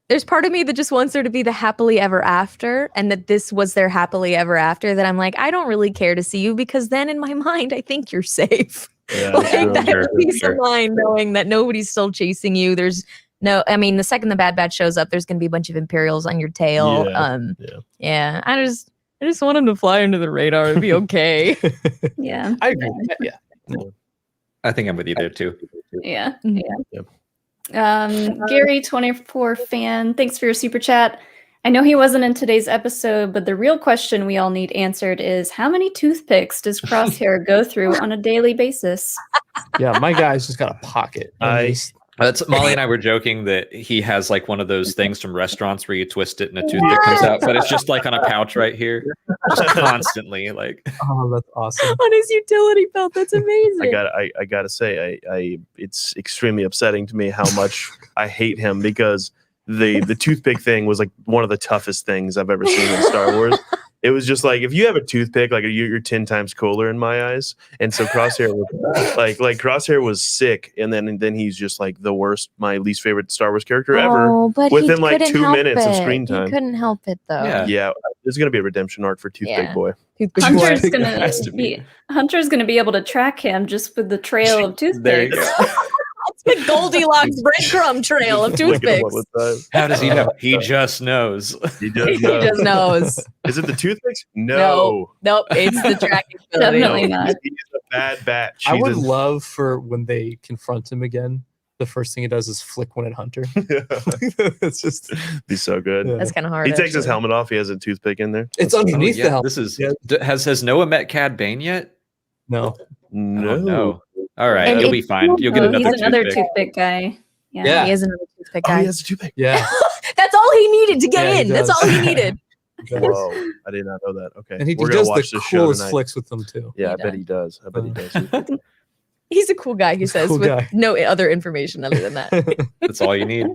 there's part of me that just wants there to be the happily ever after and that this was their happily ever after that I'm like, I don't really care to see you because then in my mind I think you're safe. Yeah, Like true. that Sure, peace sure. of mind knowing that nobody's still chasing you. There's no, I mean, the second the Bad Batch shows up, there's going to be a bunch of Imperials on your tail. Yeah, Yeah. I just want him to fly under the radar. It'd be okay. Yeah. I agree. Yeah. I think I'm with you there too. Yeah. Mhm. Gary24 fan, thanks for your super chat. I know he wasn't in today's episode, but the real question we all need answered is how many toothpicks does Crosshair go through on a daily basis? Yeah, my guy's just got a pocket. That's Molly and I were joking that he has like one of those things from restaurants where you twist it and a toothpick comes out, but it's just like on a pouch right here, just constantly like. Oh, that's awesome. On his utility belt. That's amazing. I gotta say, I it's extremely upsetting to me how much I hate him because the toothpick thing was like one of the toughest things I've ever seen in Star Wars. It was just like if you have a toothpick, like you're 10 times cooler in my eyes. And so Crosshair was like Crosshair was sick, and then he's just like the worst, my least favorite Star Wars character ever. But Within he like couldn't 2 help minutes of it. screen time. He couldn't help it though. Yeah. Yeah, there's gonna be a redemption arc for Toothpick Yeah. Boy. Hunter's Boy. gonna Has to be. Hunter's gonna be able to track him just with the trail of toothpicks. There you go. It's the Goldilocks breadcrumb trail of Flicking them all toothpicks. the time. How does he know? He just knows. He does He know. just knows. Is it the toothpicks? No. Nope, it's the tracking ability. Definitely not. He's a bad batch. I He's would a- love for when they confront him again, the first thing he does is flick one at Hunter. It's just He's so good. Yeah. That's kind of hard. He takes his actually. helmet off. He has a toothpick in there. it's Oh, underneath the yeah. helmet. This is Yeah. has Noah met Cad Bane yet? No. No. Oh, no. All right, And you'll it- be fine. You'll get Oh, another he's another toothpick. toothpick guy. Yeah. Yeah. He is another toothpick Oh, guy. he has a toothpick. Yeah. That's all he needed to get Yeah, he in. That's does. all he needed. Whoa. I did not know that. Okay. And he We're gonna does the watch this show coolest tonight. flicks with them too. Yeah, He I bet he does. I bet he does. He's a cool guy, he He's a says, cool with guy. no other information other than that. That's all you need.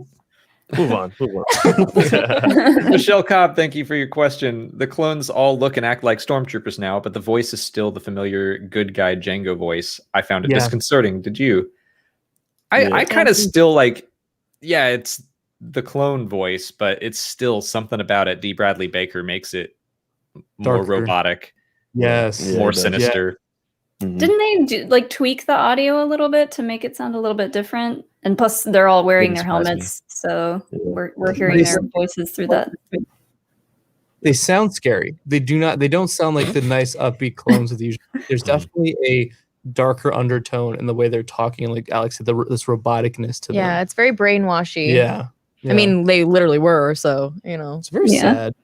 Move on. Move on. Michelle Cobb, thank you for your question. The clones all look and act like stormtroopers now, but the voice is still the familiar good guy Django voice. I found it Yeah. disconcerting. Did you? Yeah. I kind of still like, yeah, it's the clone voice, but it's still something about it. D. Bradley Baker makes it more Darker. robotic, Yes. Yeah, more it does. sinister. Mhm. Didn't they tweak the audio a little bit to make it sound a little bit different? And plus, they're all wearing their Wouldn't surprise me. helmets, so Yeah. we're hearing their voices through that. They sound scary. They don't sound like the nice upbeat clones of the usual. There's definitely a darker undertone in the way they're talking, like Alex said, this roboticness to Yeah, them. it's very brainwashy. Yeah. I mean, they literally were, so, you know, it's very Yeah. sad.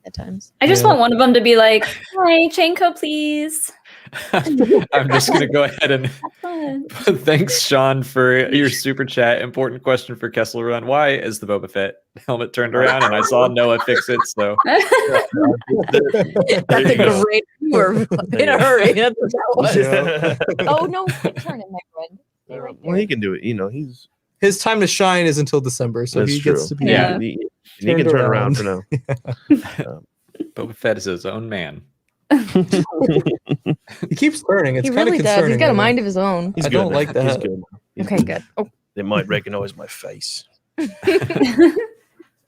at times. I just Yeah. want one of them to be like, "Hi, chain code, please." I'm just going to go ahead and Fun. thanks, Sean, for your super chat. Important question for Kessel Run. Why is the Boba Fett helmet turned around? And I saw Noah fix it. So That's a go. great. You were in a hurry. That's what that was. Yeah. Oh no! Turn it, my friend. Stay right Well, there. he can do it. You know, he's His time to shine is until December, so that's he true. gets to be. Yeah. He can Turned turn around. around for now. Boba Fett is his own man. He keeps turning. It's He kind really of does. concerning. He's got a I think. mind of his own. He's I good don't now. like that. He's good. He's Okay, good. Oh, They might recognize my face.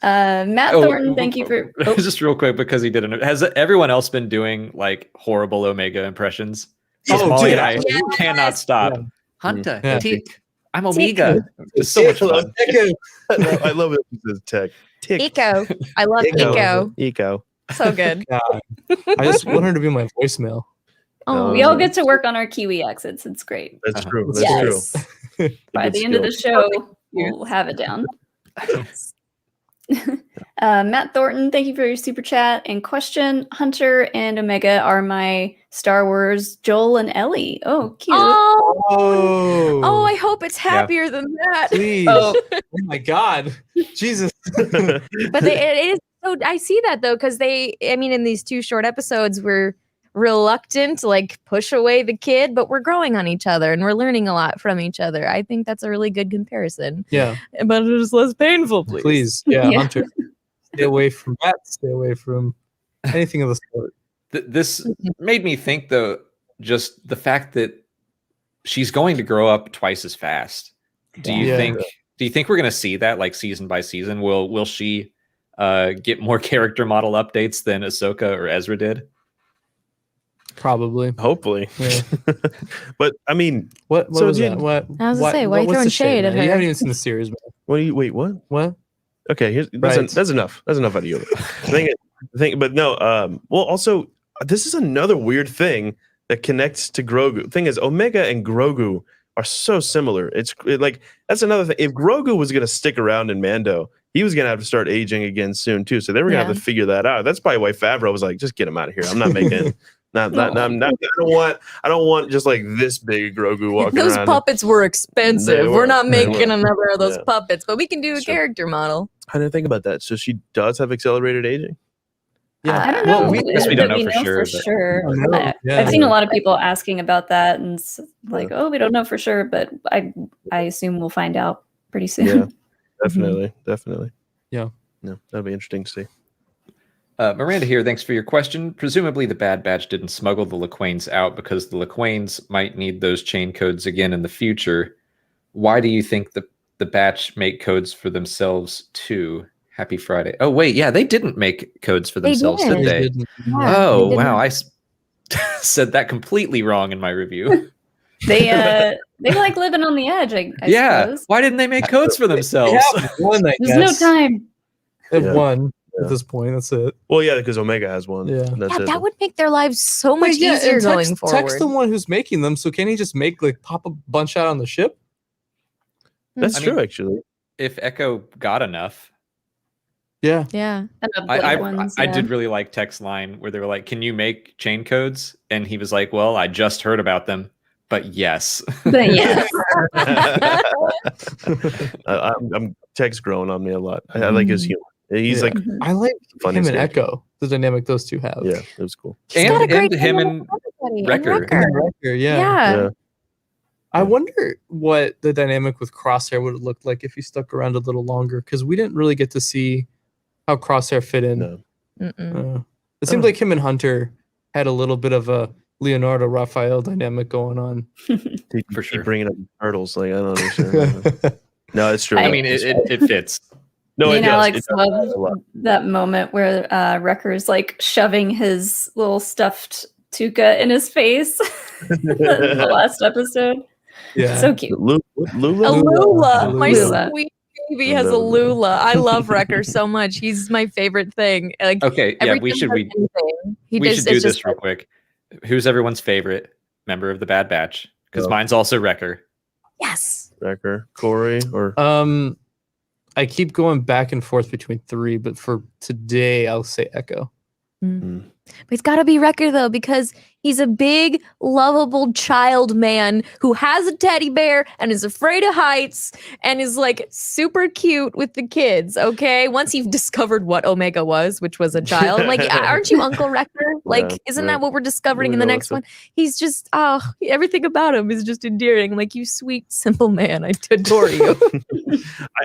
Matt Thornton, thank you for. Oh, Just real quick, because he didn't. Has everyone else been doing like horrible Omega impressions? Because Oh, Molly dude, and I yes. cannot stop. Yeah. Hunter, Yeah. Teak, I'm Omega. It's so much fun. I love it. He says tech. Tick. Eco. I love Eco. Eco. Eco. So good. God. I just want her to be my voicemail. Oh, we all get to work on our Kiwi exits. It's great. That's Uh-huh. true. That's Yes. true. By Good the end of the skill. show, we'll have it down. Matt Thornton, thank you for your super chat and question. Hunter and Omega are my Star Wars Joel and Ellie. Oh, cute. Oh, Oh, oh, I hope it's happier than that. please. Oh. Oh my God. Jesus. But it is so. I see that though, because I mean, in these two short episodes, we're reluctant to like push away the kid, but we're growing on each other and we're learning a lot from each other. I think that's a really good comparison. Yeah. But it's less painful, please. Please. Yeah, Yeah. Hunter. Stay away from that. Stay away from anything of the sort. This made me think, though, just the fact that she's going to grow up twice as fast. Do you Yeah. think? Do you think we're going to see that like season by season? Will she get more character model updates than Ahsoka or Ezra did? Probably. Hopefully. Yeah. But I mean, What So was Jen- that? What? I was gonna say, why are you what's throwing the shade at man? You her? haven't even seen the series, man. what do you wait? What? What? Okay, here's Right. that's enough. That's enough out of you. But no. Well, also, this is another weird thing that connects to Grogu. Thing is, Omega and Grogu are so similar. Like that's another thing. If Grogu was going to stick around in Mando, he was going to have to start aging again soon too. So they were going to have to figure that out. That's probably why Favreau was like, just get him out of here. I'm not making. I don't want just like this big Grogu walking Those around. puppets were expensive. They We're were. not They making were. another of those Yeah. puppets, but we can do a Sure. character model. I didn't think about that. So she does have accelerated aging. I don't Well, know. we- guess we don't that know for sure, For but- sure. I don't know. Yeah. I've seen a lot of people asking about that, and like, oh, we don't know for sure, but I assume we'll find out pretty soon. Yeah, definitely. Yeah. No, that'd be interesting to see. Miranda here, thanks for your question. Presumably the Bad Batch didn't smuggle the Laquanes out because the Laquanes might need those chain codes again in the future. Why do you think the Batch make codes for themselves too? Happy Friday. Oh, wait, yeah, they didn't make codes for themselves, did they? Yeah, Oh, they wow, I said that completely wrong in my review. They like living on the edge, I Yeah, suppose. why didn't they make codes for They themselves? have one, I There's no guess. time. They have Yeah. one Yeah. at this point. That's it. Well, yeah, because Omega has one. Yeah. And that's Yeah, it. that would make their lives so much Wait, yeah, easier and going Tech's forward. the one who's making them, so can he just make like pop a bunch out on the ship? That's I true, mean, actually. If Echo got enough. Yeah. Yeah. And the I blade ones, I yeah. did really like Tech's line where they were like, "Can you make chain codes?" And he was like, "Well, I just heard about them, but yes." But yeah. I'm Tech's growing on me a lot. I like his humor. He's Yeah. like Mhm. I like funny him and character. Echo, the dynamic those two have. Yeah, it was cool. He's got a great and him dynamic and with everybody, Wrecker. and And Wrecker, yeah. Yeah. I wonder what the dynamic with Crosshair would have looked like if he stuck around a little longer, because we didn't really get to see how Crosshair fit in. No. Mm-mm. It seemed like him and Hunter had a little bit of a Leonardo Raphael dynamic going on. For sure. Keep bringing up turtles. Like I don't understand. No, it's true. I I mean, it fits. no, Me it and does. Alex It does. love A lot. that moment where Wrecker's like shoving his little stuffed Tuca in his face. The last episode. Yeah. So cute. Lula? A Lula. My Lula. sweet baby has a Lula. I love Wrecker so much. He's my favorite thing. Like Okay, yeah, every we time should he does anything, he we just- should do it's this just real quick. Who's everyone's favorite member of the Bad Batch? Because Oh. mine's also Wrecker. yes. Wrecker, Corey, or I keep going back and forth between three, but for today I'll say Echo. But it's got to be Wrecker though, because he's a big, lovable child man who has a teddy bear and is afraid of heights and is like super cute with the kids. Okay, once you've discovered what Omega was, which was a child, I'm like, aren't you Uncle Wrecker? Like, Yeah, isn't yeah. that what we're discovering in the Yeah, next what's one? He's just everything about him is just endearing. I'm like, you sweet, simple man, I adore you.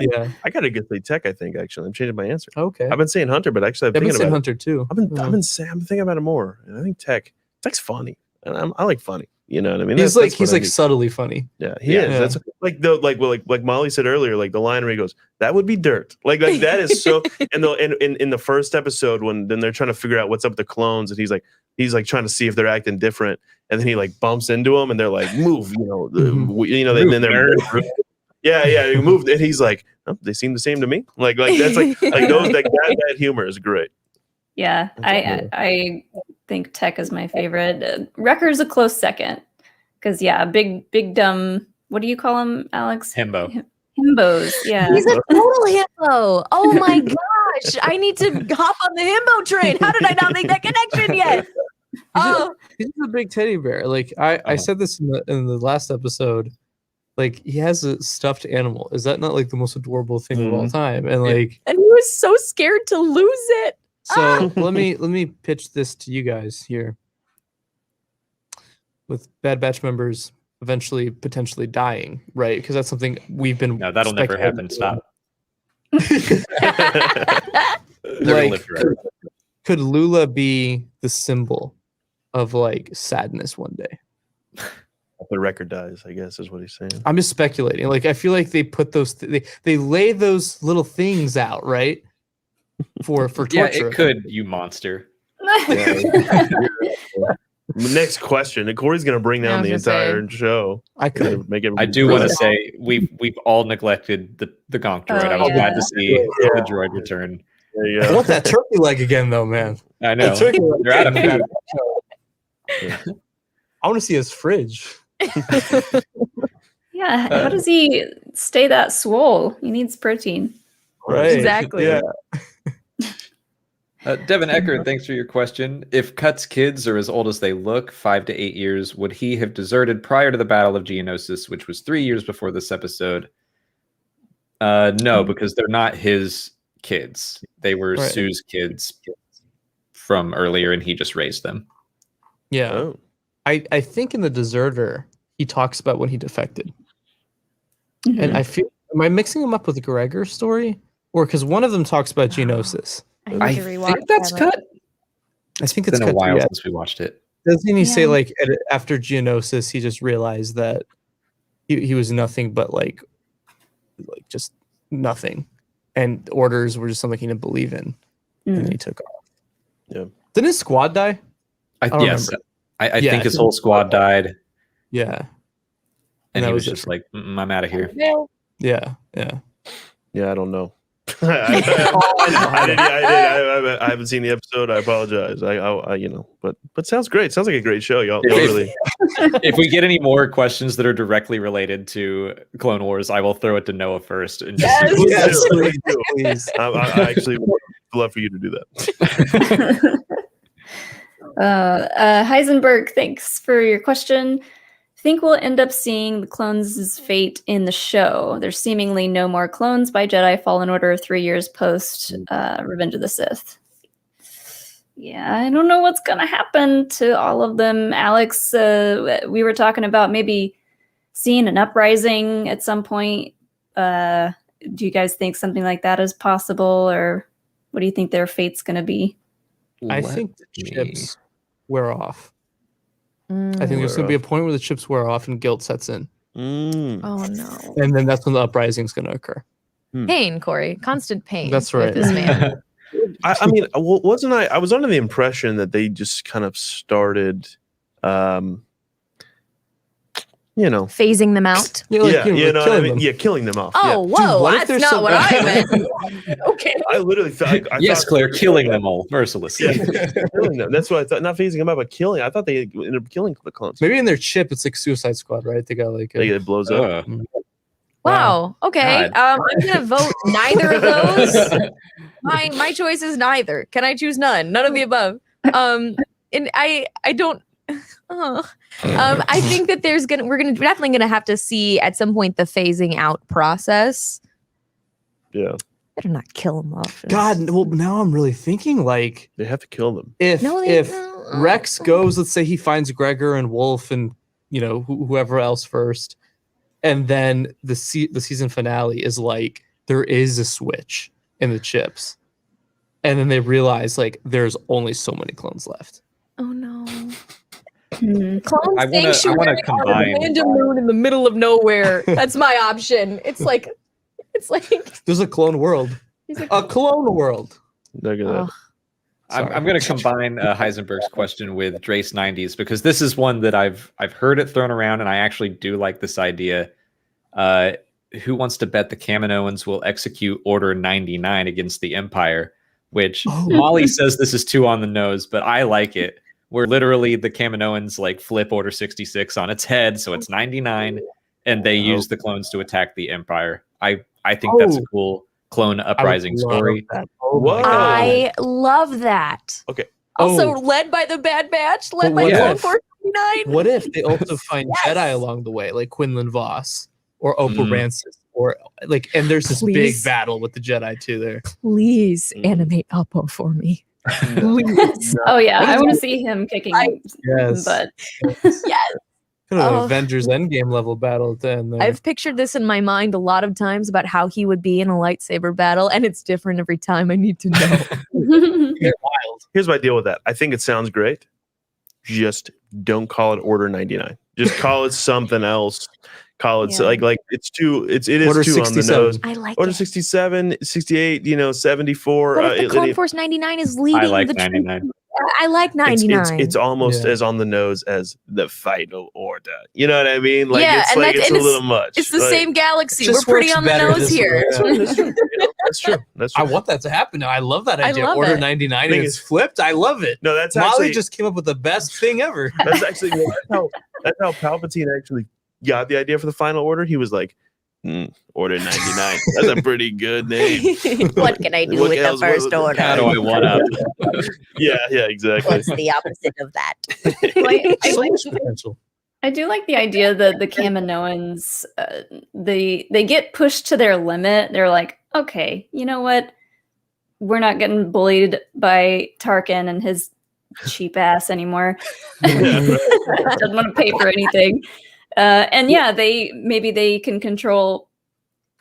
Yeah. I gotta get the Tech. I think actually, I'm changing my answer. Okay. I've been saying Hunter, but actually, I'm I've been thinking saying about. Hunter too. I'm thinking about it more, and I think Tech's funny, and I like funny. You know what I mean? He's That's what he's I like do. subtly funny. Yeah, he Yeah. is. That's like Molly said earlier, like the line where he goes, "That would be dirt." Like that is so. And in the first episode when then they're trying to figure out what's up with the clones, and he's like trying to see if they're acting different, and then he like bumps into them, and they're like, "Move," Move, then they're. Yeah, he moved, and he's like, oh, "They seem the same to me." Like that's like those that humor is great. Yeah, I think Tech is my favorite. Wrecker's a close second. Because yeah, big dumb. What do you call him, Alex? Himbo. Himbos. Yeah. He's a total himbo. Oh my gosh. I need to hop on the himbo train. How did I not make that connection yet? Oh, He's a big teddy bear. Like I said this in the last episode. Like he has a stuffed animal. Is that not like the most adorable thing of all time? And like and he was so scared to lose it. so let me pitch this to you guys here. With Bad Batch members eventually potentially dying, right? Because that's something we've been No, that'll never happen. speculating Stop. They're gonna Like, live forever. could Lula be the symbol of like sadness one day? If the record dies, I guess is what he's saying. I'm just speculating. Like I feel like they put those they lay those little things out, right? For Yeah, torture. it could, you monster. Next question. And Corey's gonna bring down I the was gonna entire show. I Gonna could. make it. I do want to say we've all neglected the Gonk droid. Oh, I was yeah. glad to see the droid return. There you I go. want that turkey leg again, though, man. I know. That turkey leg They're out of again. food. I want to see his fridge. Yeah. How does he stay that swole? He needs protein. Right. Exactly. Yeah. Devin Eckert, thanks for your question. If Cut's kids are as old as they look, 5 to 8 years, would he have deserted prior to the Battle of Geonosis, which was 3 years before this episode? No, because they're not his kids. They were Right. Sue's kids from earlier, and he just raised them. Yeah. Oh. I think in the Deserter, he talks about when he defected. Mhm. And I feel, am I mixing him up with the Gregor story? Or because one of them talks about Geonosis. I need to rewatch think that's that. cut. I think It's it's been a cut while yet. since we watched it. Doesn't he say Yeah. like after Geonosis, he just realized that he was nothing but like just nothing, and orders were just something he didn't believe in, and then he took off. Yeah. Didn't his squad die? don't Yes, remember. I Yeah, think I his think whole it's squad died, Yeah, and that he was was it just for- like, I'm out of here. yeah. Yeah, I don't know. I haven't seen the episode. I apologize. I but sounds great. Sounds like a great show. Y'all really. If we get any more questions that are directly related to Clone Wars, I will throw it to Noah first. And just Yes, Please do. please. I actually would love for you to do that. Heisenberg, thanks for your question. Think we'll end up seeing the clones' fate in the show. There's seemingly no more clones by Jedi Fallen Order 3 years post Revenge of the Sith. Yeah, I don't know what's going to happen to all of them. Alex, we were talking about maybe seeing an uprising at some point. Do you guys think something like that is possible, or what do you think their fate's going to be? I think the chips wear off. I think there's going to be a point where the chips wear off and guilt sets in, Oh no. and then that's when the uprising is going to occur. Pain, Corey. Constant pain. That's with right. This man. I mean, wasn't I? I was under the impression that they just kind of started, Phasing them out. Killing them. killing them off. Oh, Yeah. whoa. what if That's there's not some- what I meant. Okay. I literally thought. Yes, thought, Claire, killing them all mercilessly. Yeah, killing them. That's what I thought. Not phasing them out, but killing. I thought they ended up killing the clones. Maybe in their chip, it's like Suicide Squad, right? They got like Like it blows up. Wow. Okay. God. I'm gonna vote neither of those. My choice is neither. Can I choose none? None of the above. And I don't. I think that we're definitely gonna have to see at some point the phasing out process. Yeah, Better not kill them off. God. Well, now I'm really thinking like they have to kill them. if No, they- Rex goes, let's say he finds Gregor and Wolf and whoever else first, and then the season finale is like there is a switch in the chips, and then they realize like there's only so many clones left. Oh no. Hmm. Clone I wanna sanctuary on a combine- random moon in the middle of nowhere. That's my option. It's like There's a clone world. he's like, A clone world. Look at that. oh, I'm going to combine Heisenberg's question with Drace 90s because this is one that I've heard it thrown around, and I actually do like this idea. Who wants to bet the Kaminoans will execute Order 99 against the Empire? Which Oh. Molly says this is too on the nose, but I like it. Where literally the Kaminoans like flip Order 66 on its head, so it's 99, and they use the clones to attack the Empire. I think that's a cool clone uprising story. Oh Whoa. I love that. Okay. Also Oh. led by the Bad Batch, led But by what Clone if- Force 99. What if they also find Yes. Jedi along the way, like Quinlan Voss or Oprah Mm. Rancis, or like, and there's this big Please. battle with the Jedi too there. Please animate Oppo for me. Please. Oh yeah, I want to see him kicking Yes. butt. Yes. Kind of an Oh. Avengers Endgame level battle at the end there. I've pictured this in my mind a lot of times about how he would be in a lightsaber battle, and it's different every time. I need to know. Here's my deal with that. I think it sounds great. Just don't call it Order 99. Just call it something else. Call it Yeah. like it is Order too on the 67. nose. I like Order it. 67, 68, 74. But if the Clone Force 99 is leading I like the 99. I like 99. It's almost Yeah. as on the nose as the Final Order. You know what I mean? Like Yeah, it's and like that's- it's and a little much. It's the Like, same galaxy. We're Just pretty works on the better nose this here. way. That's true. That's true. That's I true. want that to happen now. I love that I idea. love Order it. 99 Thing and it's is- flipped. I love it. No, that's Molly actually just came up with the best thing ever. that's actually that's how Palpatine actually got the idea for the Final Order. He was like, Order 99. That's a pretty good name. What can I do What with the else- first what- order? How do I one up? Yeah, exactly. What's the opposite of that? So much potential. I do like the idea that the Kaminoans, they get pushed to their limit. They're like, okay, you know what? We're not getting bullied by Tarkin and his cheap ass anymore. Doesn't want to pay for anything. And yeah, they can control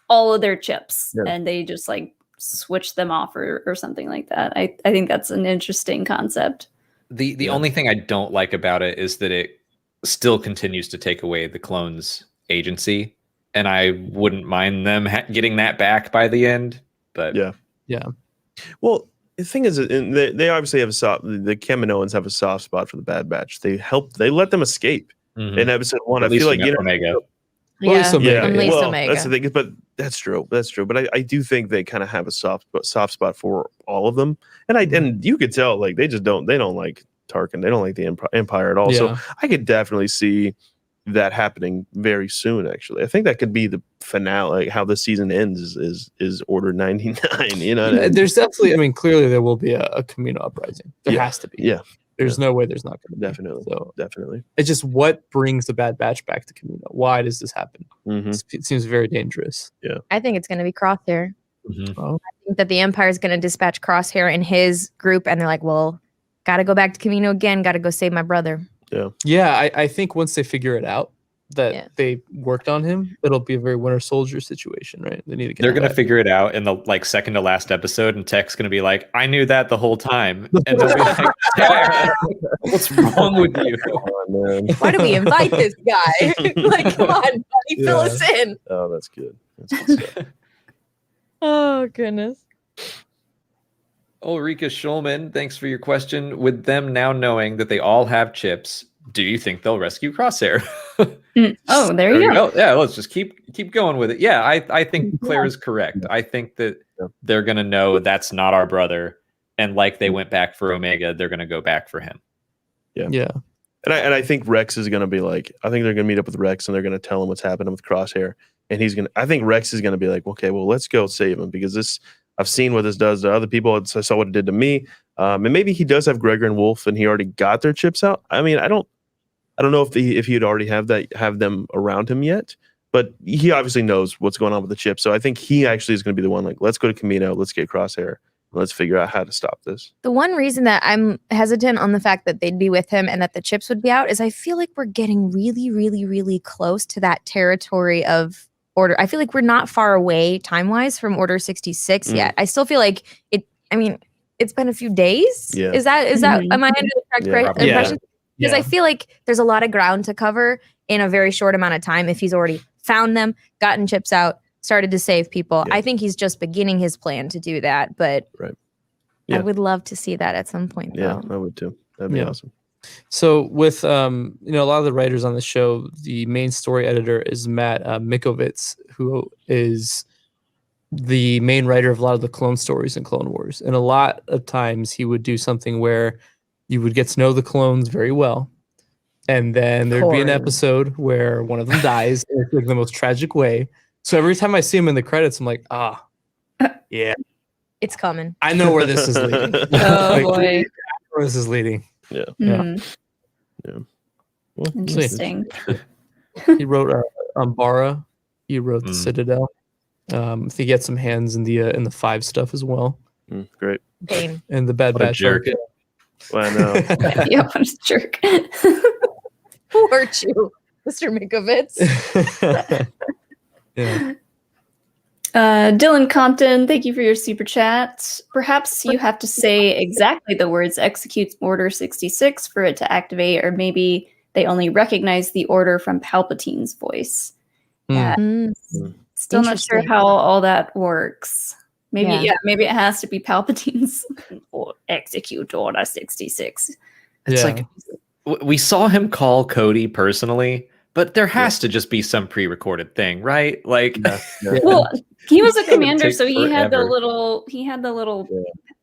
all of their chips, Yeah. and they just like switch them off or something like that. I think that's an interesting concept. The only thing I don't like about it is that it still continues to take away the clones' agency, and I wouldn't mind them getting that back by the end. But Yeah. Well, the thing is, they obviously have the Kaminoans have a soft spot for the Bad Batch. They let them escape in episode 1. At I feel like Omega. Yeah, at least well, Omega. that's the thing. But that's true. But I do think they kind of have a soft spot for all of them. And you could tell, like, they don't like Tarkin. They don't like the Empire at all. Yeah. So I could definitely see that happening very soon. Actually, I think that could be the finale. Like how the season ends is Order 99. You know, what I mean? There's definitely. I mean, clearly there will be a Kamino uprising. There has to be. Yeah. There's no way there's not going to be. Definitely. So Definitely. it's just what brings the Bad Batch back to Kamino. Why does this happen? Mhm. It seems very dangerous. I think it's going to be Crosshair. Oh. I think that the Empire is going to dispatch Crosshair and his group, and they're like, well, got to go back to Kamino again. Got to go save my brother. Yeah, I think once they figure it out that Yeah. they worked on him, it'll be a very Winter Soldier situation, right? They need to get. They're gonna figure it out in the second to last episode, and Tech's gonna be like, "I knew that the whole time," and they'll be like, "Tech, what's wrong with you?" Oh, man. Why do we invite this guy? Like, come on, buddy, fill us in. Oh, that's good. That's good stuff. Oh, goodness. Ulrika Schulman, thanks for your question. With them now knowing that they all have chips, do you think they'll rescue Crosshair? Oh, there you go. Yeah, let's just keep going with it. Yeah, I think Claire is correct. I think that they're gonna know that's not our brother, and like they went back for Omega, they're gonna go back for him. Yeah. And I think Rex is gonna be like, I think they're gonna meet up with Rex and they're gonna tell him what's happening with Crosshair, and I think Rex is gonna be like, okay, well, let's go save him because I've seen what this does to other people. I saw what it did to me, and maybe he does have Gregor and Wolf, and he already got their chips out. I mean, I don't know if he'd already have them around him yet, but he obviously knows what's going on with the chip. So I think he actually is going to be the one like, let's go to Kamino, let's get Crosshair, and let's figure out how to stop this. The one reason that I'm hesitant on the fact that they'd be with him and that the chips would be out is I feel like we're getting really, really, really close to that territory of Order. I feel like we're not far away time-wise from Order 66 yet. I still feel like it's been a few days. Yeah. Is that am I under the correct impression? Because I feel like there's a lot of ground to cover in a very short amount of time if he's already found them, gotten chips out, started to save people. Yeah. I think he's just beginning his plan to do that, but Yeah. I would love to see that at some point. Yeah, though. I would too. That'd be awesome. So with a lot of the writers on the show, the main story editor is Matt Mikovits, who is the main writer of a lot of the clone stories in Clone Wars. And a lot of times he would do something where you would get to know the clones very well. And then there'd be an episode where one of them dies in like the most tragic way. So every time I see him in the credits, I'm like, yeah, It's coming. I know where this is leading. Oh boy. Where this is leading. Yeah. Hmm. Yeah. Well, Interesting. He wrote Umbara. He wrote the Citadel. I think he had some hands in the 5 stuff as well. Great. Bane. And the Bad What a Batch jerk. arc. Well, I know. Yeah, what a jerk. Who hurt you, Mr. Mikovits? Yeah. Dylan Compton, thank you for your super chat. Perhaps you have to say exactly the words execute Order 66 for it to activate, or maybe they only recognize the order from Palpatine's voice. Yeah. Still not sure Interesting. how all that works. Maybe, Yeah. maybe it has to be Palpatine's or execute Order 66. It's Yeah. like we saw him call Cody personally, but there has to just be some pre-recorded thing, right? Like, Well, he was a That would commander, take so he had the forever. little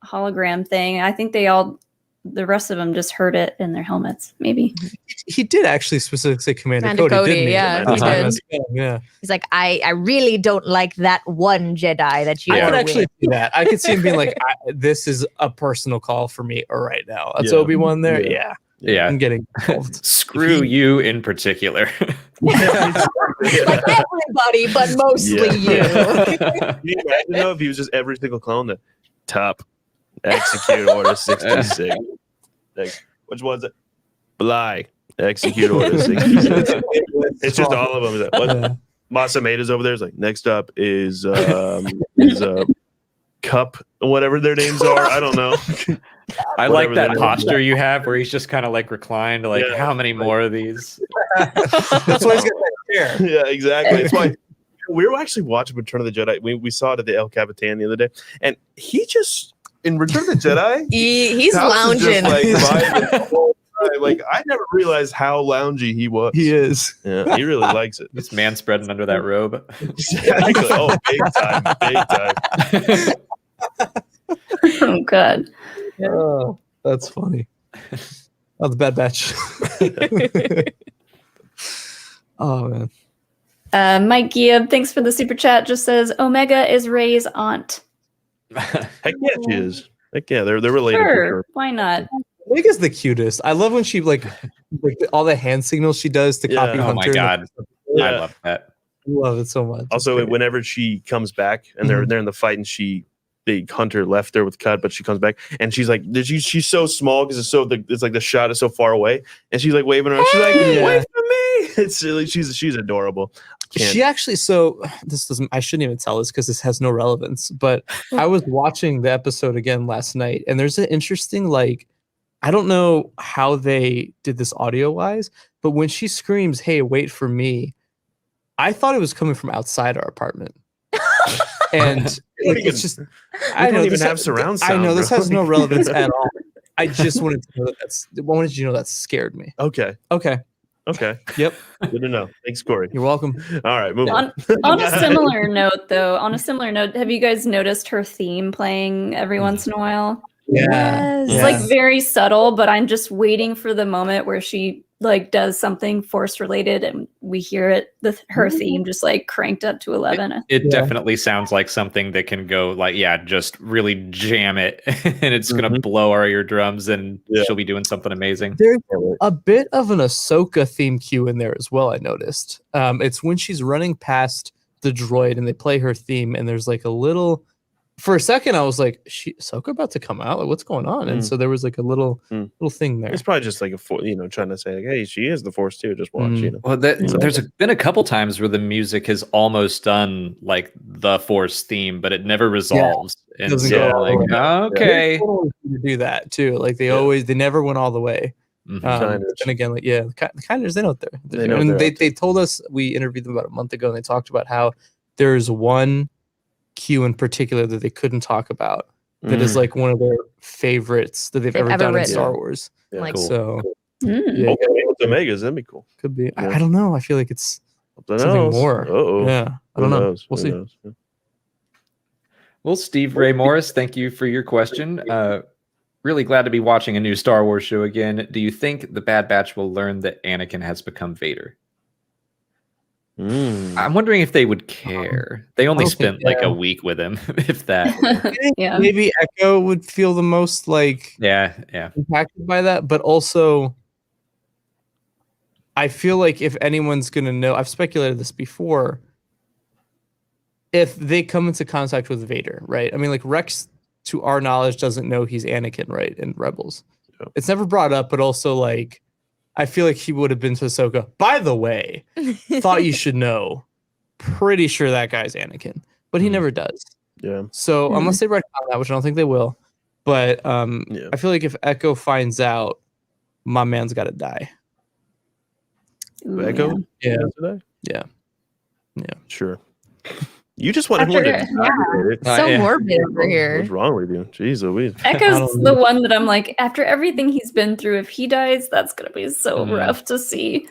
hologram thing. I think the rest of them just heard it in their helmets, maybe. He did actually specifically say Commander Commander Cody, Cody, didn't he? yeah, he did. Yeah. He's like, I really don't like that one Jedi that you I are could actually with. see that. I could see him being like, this is a personal call for me right now. That's Yeah. Obi-Wan there. Yeah. Yeah. yeah, I'm getting involved. screw you in particular. Like everybody, but mostly you. Can you imagine though if he was just every single clone that top execute Order 66? Like, which one's it? Bly execute Order 66. It's just all of them. It's like, what? Yeah. Masameda's over there. Is like, next up is Cup, whatever their names are. I don't know. I like Whatever that that is. posture you have where he's just kind of like reclined, like Yeah. how many more of these? That's why he's got that chair. Yeah, exactly. It's why we were actually watching Return of the Jedi. We saw it at the El Capitan the other day, and he just in Return of the Jedi, He's House is just, lounging. like, vibing the whole time. Like I never realized how loungy he was. He is. Yeah, he really likes it. This man spreading under that robe. Exactly. Oh, big time. Oh god. Oh, that's funny. Oh, the Bad Batch. Oh man. Mike Gibb, thanks for the super chat. Just says Omega is Rey's aunt. Heck yeah, she is. Heck yeah, they're related for Sure, sure. why not? Omega's the cutest. I love when she like all the hand signals she does to copy Yeah. Oh Hunter. my god, I Yeah. love that. I love it so much. It's Also, great. whenever she comes back and they're in the fight and the Hunter left her with Cut, but she comes back and she's like, she's so small because it's like the shot is so far away, and she's like waving around. She's like, Yeah. wait for me. It's really she's adorable. She actually, so this doesn't, I shouldn't even tell this because this has no relevance, but I was watching the episode again last night, and there's an interesting, like, I don't know how they did this audio wise, but when she screams, "Hey, wait for me," I thought it was coming from outside our apartment. And like, it's just, I don't know even this have surround I sound, know this bro. has no relevance at all. I just wanted to know that scared me. Okay. Okay. Yep. Yep. Good to know. Thanks, Corey. You're welcome. All right, move on. On a similar note, though, have you guys noticed her theme playing every once in a while? Yeah. It's Yeah. like very subtle, but I'm just waiting for the moment where she like does something force related and we hear it, her theme just like cranked up to 11. It Yeah. definitely sounds like something that can go like, yeah, just really jam it, and it's gonna blow our eardrums, and Yeah. she'll be doing something amazing. There's a bit of an Ahsoka theme cue in there as well, I noticed. It's when she's running past the droid and they play her theme, and there's like a little. For a second, I was like, Ahsoka about to come out? Like, what's going on? And so there was like a little thing there. It's probably just like trying to say, like, hey, she is the Force too. Just watch, Well, there's been a couple times where the music has almost done like the Force theme, but it never resolves. And Doesn't so, go all like, the way. okay. They totally need to do that too. Like they never went all the way. Mhm. And again, like the kinders, they know what They know and what they're up they told us, we interviewed them about a month ago, and they talked about how there's one cue in particular that they couldn't talk about that is like one of their favorites that they've ever done in written. Star Wars. Yeah. Like, Cool. So Mm. yeah, Okay, with Omegas, that'd be cool. could be. Yeah. I don't know. I feel like it's Who something knows? more. Uh-oh. Yeah, I don't know. We'll see. Yeah. Well, Steve Ray Morris, thank you for your question. Really glad to be watching a new Star Wars show again. Do you think the Bad Batch will learn that Anakin has become Vader? I'm wondering if they would care. They only I don't think- spent like a week with him, if that. Yeah. Maybe Echo would feel the most like Yeah. impacted by that, but also I feel like if anyone's gonna know, I've speculated this before, if they come into contact with Vader, right? I mean, like Rex, to our knowledge, doesn't know he's Anakin, right? In Rebels, it's never brought up, but also like I feel like he would have been to Ahsoka. By the way, thought you should know. Pretty sure that guy's Anakin, but he never does. Yeah. So unless they retcon that, which I don't think they will, but I feel like if Echo finds out, my man's got to die. Ooh, Echo? Yeah. Today? Yeah. Sure. You just want everyone to After- die. so yeah. morbid over here. What's wrong with you? Jeez Louise. Echo's the one that I'm like, after everything he's been through, if he dies, that's gonna be so rough to see.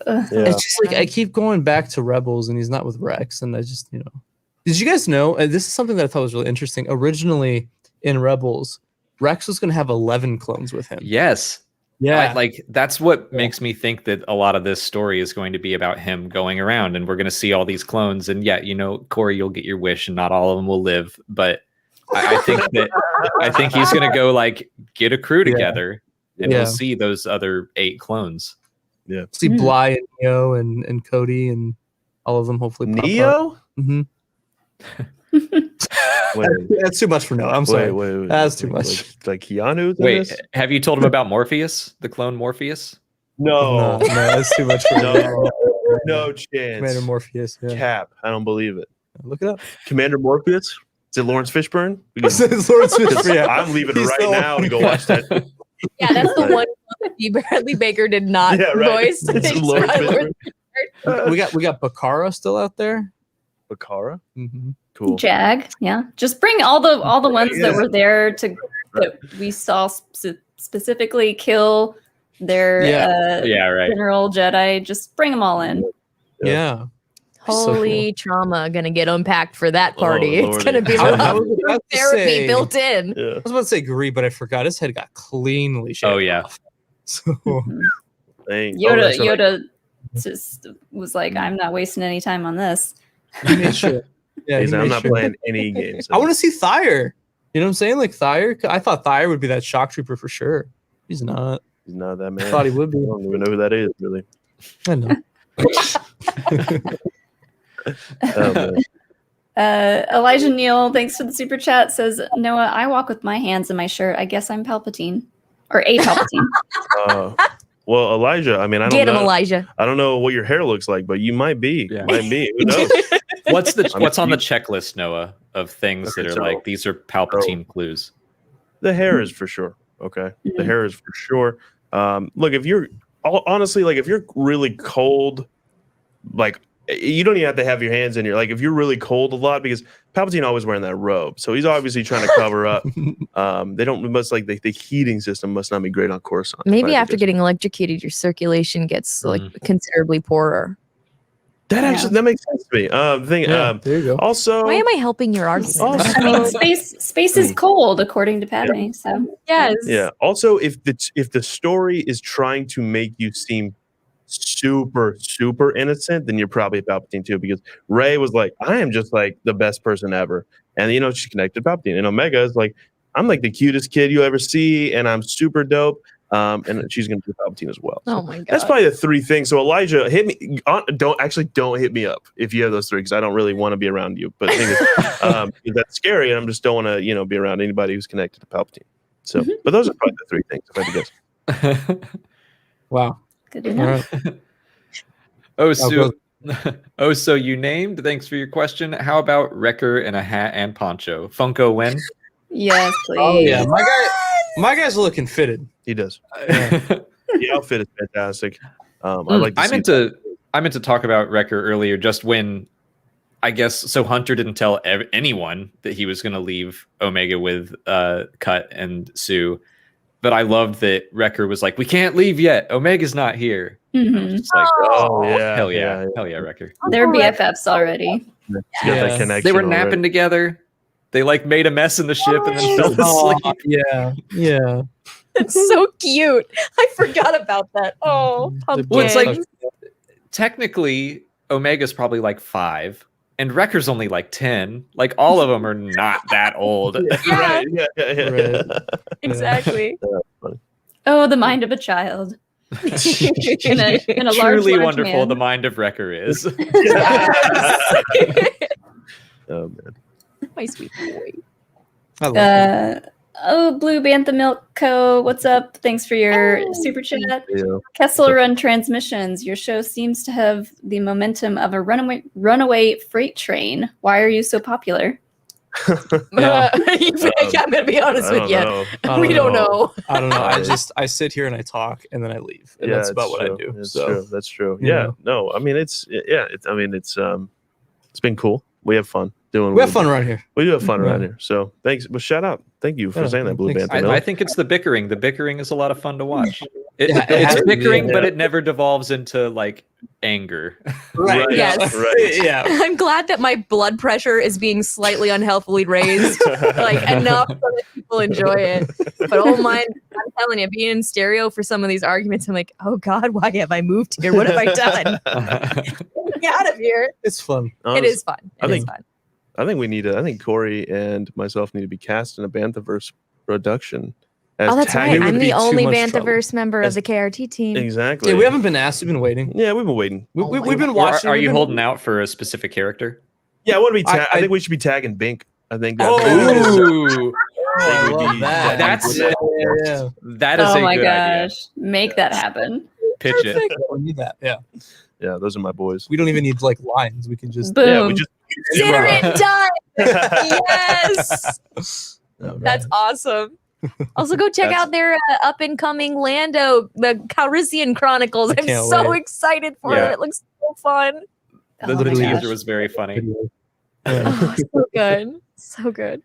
Ugh. Yeah. It's just like I keep going back to Rebels, and he's not with Rex, and I just Did you guys know? This is something that I thought was really interesting. Originally in Rebels, Rex was going to have 11 clones with him. Yes. Yeah, Like that's what makes me think that a lot of this story is going to be about him going around, and we're going to see all these clones. And yeah, Corey, you'll get your wish, and not all of them will live. But I think he's going to go like get a crew together, and we'll see those other 8 clones. Yeah. see Bly and Neo and Cody and all of them hopefully. Neo? Mm-hmm. Wait, That's too much for Noah. I'm sorry. wait. That's too much. Like Keanu? Wait, have you told him about Morpheus, the clone Morpheus? No, No. that's too much for Noah. No chance. Commander Morpheus. Yeah. Cap. I don't believe it. Look it up. Commander Morpheus? Is it Lawrence Fishburne? It's Lawrence Fishburne, yeah. I'm leaving He's right the now to go watch that. Yeah, that's the one that Bradley Baker did not voice. It's Lawrence Fishburne. We got Bakara still out there. Bakara? Mm-hmm. Cool. Jag, yeah. Just bring all the ones that were there that we saw specifically kill their general Jedi. Just bring them all in. Yeah. Holy trauma gonna get unpacked for that party. Oh, it's gonna be I was about to therapy say- built in. Yeah. I was about to say Guri, but I forgot his head got cleanly shaved. Oh, yeah. off. So Dang. Yoda just was like, I'm not wasting any time on this. he made sure. Yeah, he I'm made not sure. playing any games. I want to see Thyre. You know what I'm saying? Like Thyre. I thought Thyre would be that shock trooper for sure. He's not. He's not that man. I thought he would I be. don't even know who that is, really. I know. Oh, man. Elijah Neal, thanks for the super chat, says, Noah, I walk with my hands in my shirt. I guess I'm Palpatine. Or a Palpatine. Well, Elijah, I mean, I don't Get him, know. Elijah. I don't know what your hair looks like, but you might be. Yeah. Might be. Who knows? What's on the checklist, Noah, of things that are like these are Palpatine clues? The hair is for sure. Okay. The hair is for sure. Look, if you're honestly, like if you're really cold, like you don't even have to have your hands in your, like if you're really cold a lot, because Palpatine always wearing that robe. So he's obviously trying to cover up. They don't must like the heating system must not be great on Coruscant. Maybe after getting electrocuted, your circulation gets like considerably poorer. That makes sense to me. There you go. Also, Why am I helping your argument? Also- I mean, space is cold, according to Padme. So yes. yeah. Also, if the story is trying to make you seem super innocent, then you're probably a Palpatine too, because Rey was like, I am just like the best person ever, and she's connected to Palpatine, and Omega is like, I'm like the cutest kid you ever see, and I'm super dope. And she's gonna do Palpatine as well. So Oh my god. that's probably the three things. So Elijah, hit me. Don't hit me up if you have those three, because I don't really want to be around you. But the thing is, that's scary, and I just don't want to, be around anybody who's connected to Palpatine. So, but those are probably the three things, if I had to guess. Wow. good to All know. right. So you named. Thanks for your question. How about Wrecker in a hat and poncho? Funko when? Yes, please. Oh yeah, my guy's looking fitted. He does. The outfit is fantastic. I like. I meant to talk about Wrecker earlier, just when I guess so. Hunter didn't tell anyone that he was going to leave Omega with Cut and Sue, but I loved that Wrecker was like, "We can't leave yet. Omega's not here." Mhm. It's like, Oh yeah, hell yeah, Wrecker. They're BFFs already. You got that Yeah. connection. They were already. napping together. They like made a mess in the ship and then fell Oh, asleep. yeah. It's so cute. I forgot about that. Oh, pumpkin. Well, it's like technically Omega's probably like 5 and Wrecker's only like 10. Like all of them are not that old. Yeah. Right. Yeah. Right. Exactly. Oh, the mind of a child. in a Truly large wonderful man. the mind of Wrecker is. Oh man. My sweet boy. I love it. Blue Bantha Milk Co. What's up? Thanks for your super chat. Yeah. Kessel Run Transmissions. Your show seems to have the momentum of a runaway freight train. Why are you so popular? Yeah. I'm gonna be honest with you. We don't know. I don't know. I sit here and I talk and then I leave, and that's about what I do. That's So true. That's true. you Yeah. know. No. I mean, it's been cool. We have fun doing. we have fun around here. We do have fun Yeah. around here. So thanks. Well, shout out. Thank you for Yeah, saying that, Blue thanks. Bantha. I think it's the bickering. The bickering is a lot of fun to watch. Yeah, It's it- bickering, yeah. but it never devolves into like anger. Right. Yes. Right. Yeah. I'm glad that my blood pressure is being slightly unhealthily raised, like enough so that people enjoy it. But oh my, I'm telling you, being in stereo for some of these arguments, I'm like, oh God, why have I moved here? What have I done? Get out of here. It's fun. It is fun. I It is think- fun. I think Corey and myself need to be cast in a Banthaverse production. Oh, that's tag- right. would I'm be the too only much Banthaverse member of As- the KRT team. Exactly. Yeah, we haven't been asked. We've been waiting. Yeah, we've been waiting. We've been Or watching. are we've you been- holding out for a specific character? Yeah, I want to be. I- I think we should be tagging Bink. I think. Oh, Ooh, I would love be- that. That's- yeah. that is Oh a my good idea. gosh. Make that happen. Pitch it. We need that. Yeah. Yeah, those are my boys. We don't even need like lines. We can just. Boom. Yeah, we just. Consider it done. Yes, Oh, that's man. awesome. Also, go check out their up and coming Lando, the Calrissian Chronicles. I I'm can't so wait. excited for Yeah. it. It looks so fun. The Oh my literally teaser gosh. was very funny. Yeah. Oh, so good. So good.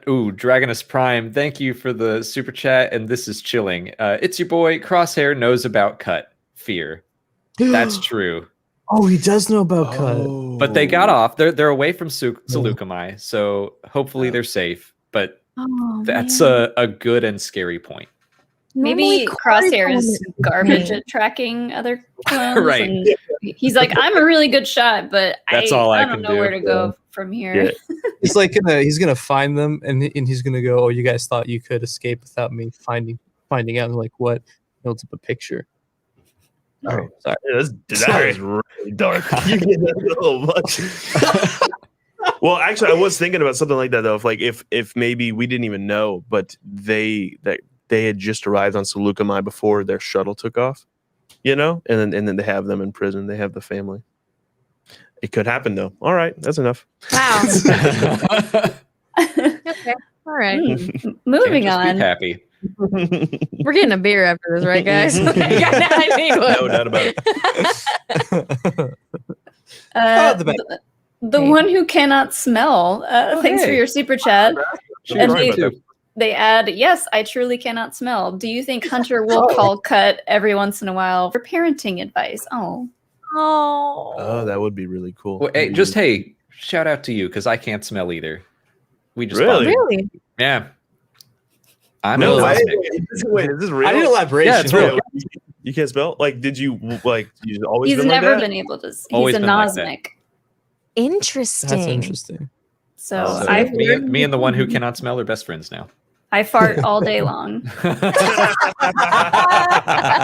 Ooh, Dragonus Prime, thank you for the super chat, and this is chilling. It's your boy Crosshair knows about cut fear. That's true, Oh, he does know about cut. but they got off. They're away from Saleucami, so hopefully Yeah. they're safe. But Oh, that's man. a good and scary point. Normally, Maybe Corey's Crosshair the one is that- garbage at tracking other clones. Right. And he's like, I'm a really good shot, but That's all I don't can know do. where to go from here. Yeah. He's like he's gonna find them and he's gonna go, oh, you guys thought you could escape without me finding out. I'm like, what? Builds up a picture. Sorry. Yeah, that Sorry. is really dark. You get that a little much. Well, actually, I was thinking about something like that though. If maybe we didn't even know, but they had just arrived on Saleucami before their shuttle took off, and then they have them in prison. They have the family. It could happen though. All right, that's enough. Wow. Okay. All right. Moving Can't just be on. happy. We're getting a beer after this, right, guys? I mean, No doubt about it. The one who cannot smell. Thanks for hey. your super chat. She And was right they- too. They add, yes, I truly cannot smell. Do you think Hunter will call cut every once in a while for parenting advice? Oh, Oh, that would be really cool. Well, hey, shout out to you because I can't smell either. We just Really? bonded. really? Yeah. I'm No, a wait, Cosmic. wait, is this real? I need elaboration. Yeah, it's real. You can't spell? Did you you always he's been like never that? been able to. He's Always a been like that. nosmic. Interesting. That's interesting. So Oh, So I me and the one who cannot smell are best friends now. I fart all day long.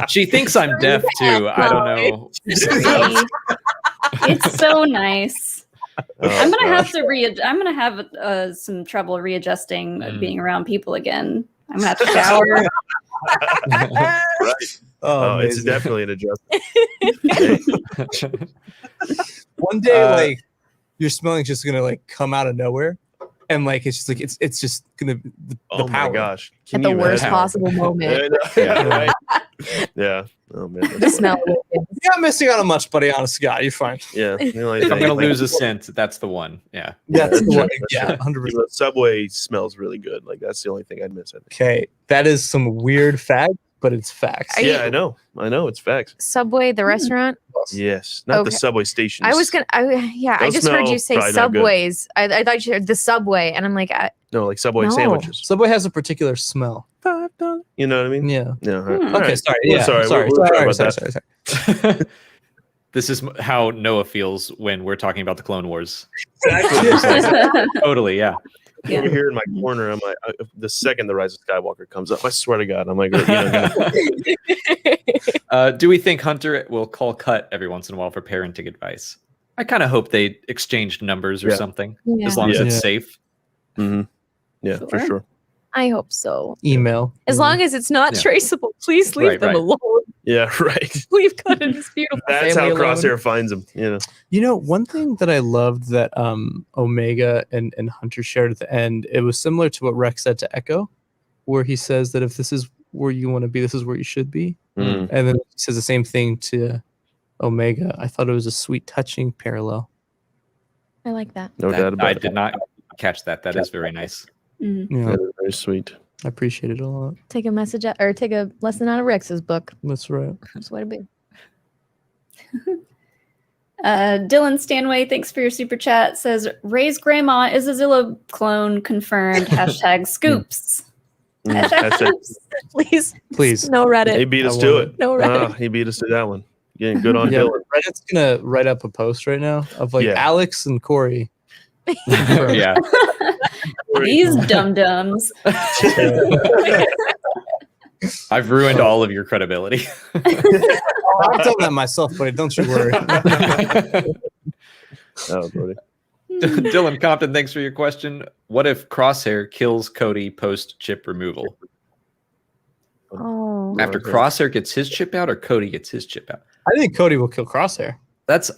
She thinks I'm deaf too. I don't know. It's so nice. Oh, I'm gonna have gosh. to I'm gonna have some trouble readjusting Mm. being around people again. I'm gonna have to shower. Right. Oh, it's amazing. definitely an adjustment. One day, Uh, your smelling's just gonna come out of nowhere, and it's just it's just gonna the Oh my power. gosh. At Can the you worst imagine? possible moment. Yeah, right. Yeah. Oh man. The That's smell. funny. of it. You're not missing out on much, buddy. Honest to God, you're fine. Yeah. If I'm gonna lose a scent, that's the one. Yeah. That's the true, one. that's Yeah, true. 100%. The Subway smells really good. That's the only thing I'd miss. I think. Okay, that is some weird fact, but it's facts. Are you- Yeah, I know. It's facts. Subway, the restaurant. Yes, not the Okay. Subway stations. I was gonna. I Those just heard you smell say probably not good. Subways. I thought you heard the Subway, and I'm like, no, like Subway No. sandwiches. Subway has a particular smell. You know what I mean? Yeah. Yeah. all right. Hmm. All Okay, right. sorry. We're Yeah, sorry. sorry. We're sorry about sorry, that. sorry. This is how Noah feels when we're talking about the Clone Wars. Exactly. Totally, yeah. Yeah. Over here in my corner, I'm like, the second the Rise of Skywalker comes up, I swear to God, I'm like, Do we think Hunter will call cut every once in a while for parenting advice? I kind of hope they exchanged numbers or Yeah. something, yeah, as long as Yeah. it's Yeah. safe. yeah, for Sure. sure. I hope so. Email. As long as it's not Yeah. traceable, please leave Right, them right. alone. Yeah, right. Leave Cut and his beautiful That's how family alone. Crosshair finds him. One thing that I loved that Omega and Hunter shared at the end, it was similar to what Rex said to Echo, where he says that if this is where you want to be, this is where you should be. Mm. And then he says the same thing to Omega. I thought it was a sweet, touching parallel. I like that. No doubt about I it. did not catch that. That is very nice. Mhm. Yeah, That is very sweet. I appreciate it a lot. Take a message out, or take a lesson out of Rex's book. That's right. That's what it be. Dylan Stanway, thanks for your super chat. Says Ray's grandma is a Zilla clone confirmed. Hashtag scoops. Hashtag Hashtag- scoops. Please, Please. no Reddit. He beat us I to want it. No Reddit. He beat us to that one. Getting good on Yeah, Dylan. Reddit's gonna write up a post right now of Yeah. Alex and Corey. Yeah. These dum dums. I've ruined all of your credibility. I've done that myself, buddy. Don't you worry. Oh, Brody. Dylan Compton, thanks for your question. What if Crosshair kills Cody post chip removal? Oh, After Crosshair gets his chip out or Cody gets his chip out? I think Cody will kill Crosshair. That's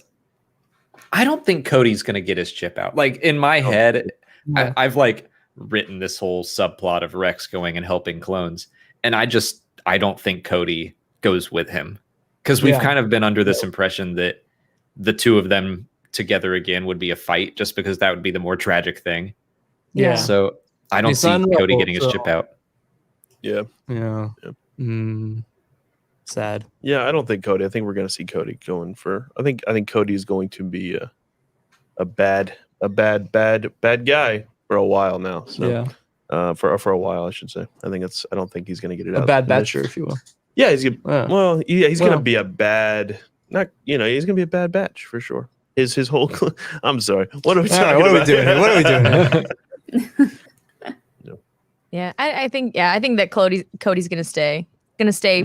I don't think Cody's going to get his chip out. Like in my head, Yeah. I've like written this whole subplot of Rex going and helping clones, and I don't think Cody goes with him, because we've kind of been under this impression that the two of them together again would be a fight, just because that would be the more tragic thing. Yeah. So I don't He's see unrebel, Cody getting his so- chip out. Yeah. Yeah. Yep. Sad. Yeah, I don't think Cody. I think we're going to see Cody going for. I think Cody is going to be a bad guy for a while now. So for a while, I should say. I don't think he's going to get it out. A bad batcher, if you will. Yeah, he's gonna. Yeah. Well, he's going to be a bad. Not he's going to be a bad batch for sure. His whole. I'm sorry. What are we talking about? What are we doing here? What are we doing here? Yeah, I think that Cody's gonna stay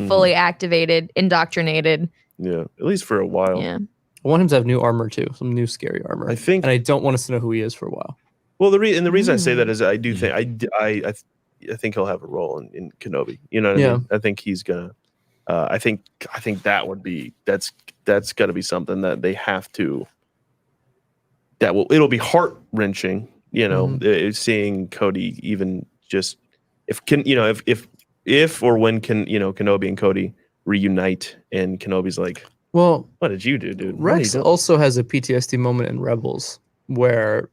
fully activated, indoctrinated. Yeah, at least for a while. Yeah. I want him to have new armor too, some new scary armor. I think, and I don't want us to know who he is for a while. Well, the reason I say that is I do think I think he'll have a role in Kenobi. You know what I mean? I think he's gonna. I think that would be that's got to be something that they have to. It'll be heart wrenching. You know, seeing Cody even just if or when Kenobi and Cody reunite and Kenobi's like, well, what did you do, dude? Rex also has a PTSD moment in Rebels where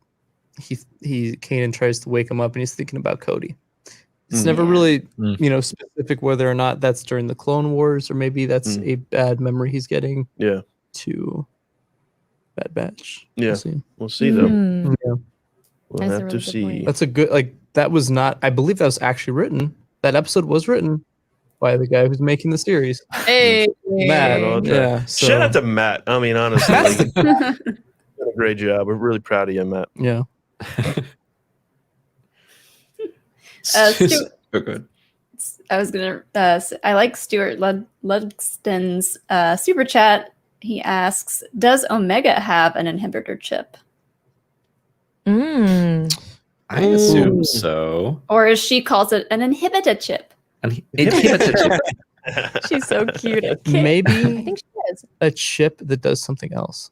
Kanan tries to wake him up and he's thinking about Cody. It's never really specific whether or not that's during the Clone Wars or maybe that's a bad memory he's getting. Yeah. To Bad Batch. Yeah. We'll see though. Yeah. We'll have to see. That's a good that was not. I believe that was actually written. That episode was written by the guy who's making the series. Hey, Matt. Yeah. So. Shout out to Matt. I mean, honestly, did a great job. We're really proud of you, Matt. Yeah. Good. I was gonna. I like Stuart Ludston's super chat. He asks, "Does Omega have an inhibitor chip?" I assume so. Or as she calls it, an inhibitor chip. She's so cute. Maybe I think she is a chip that does something else.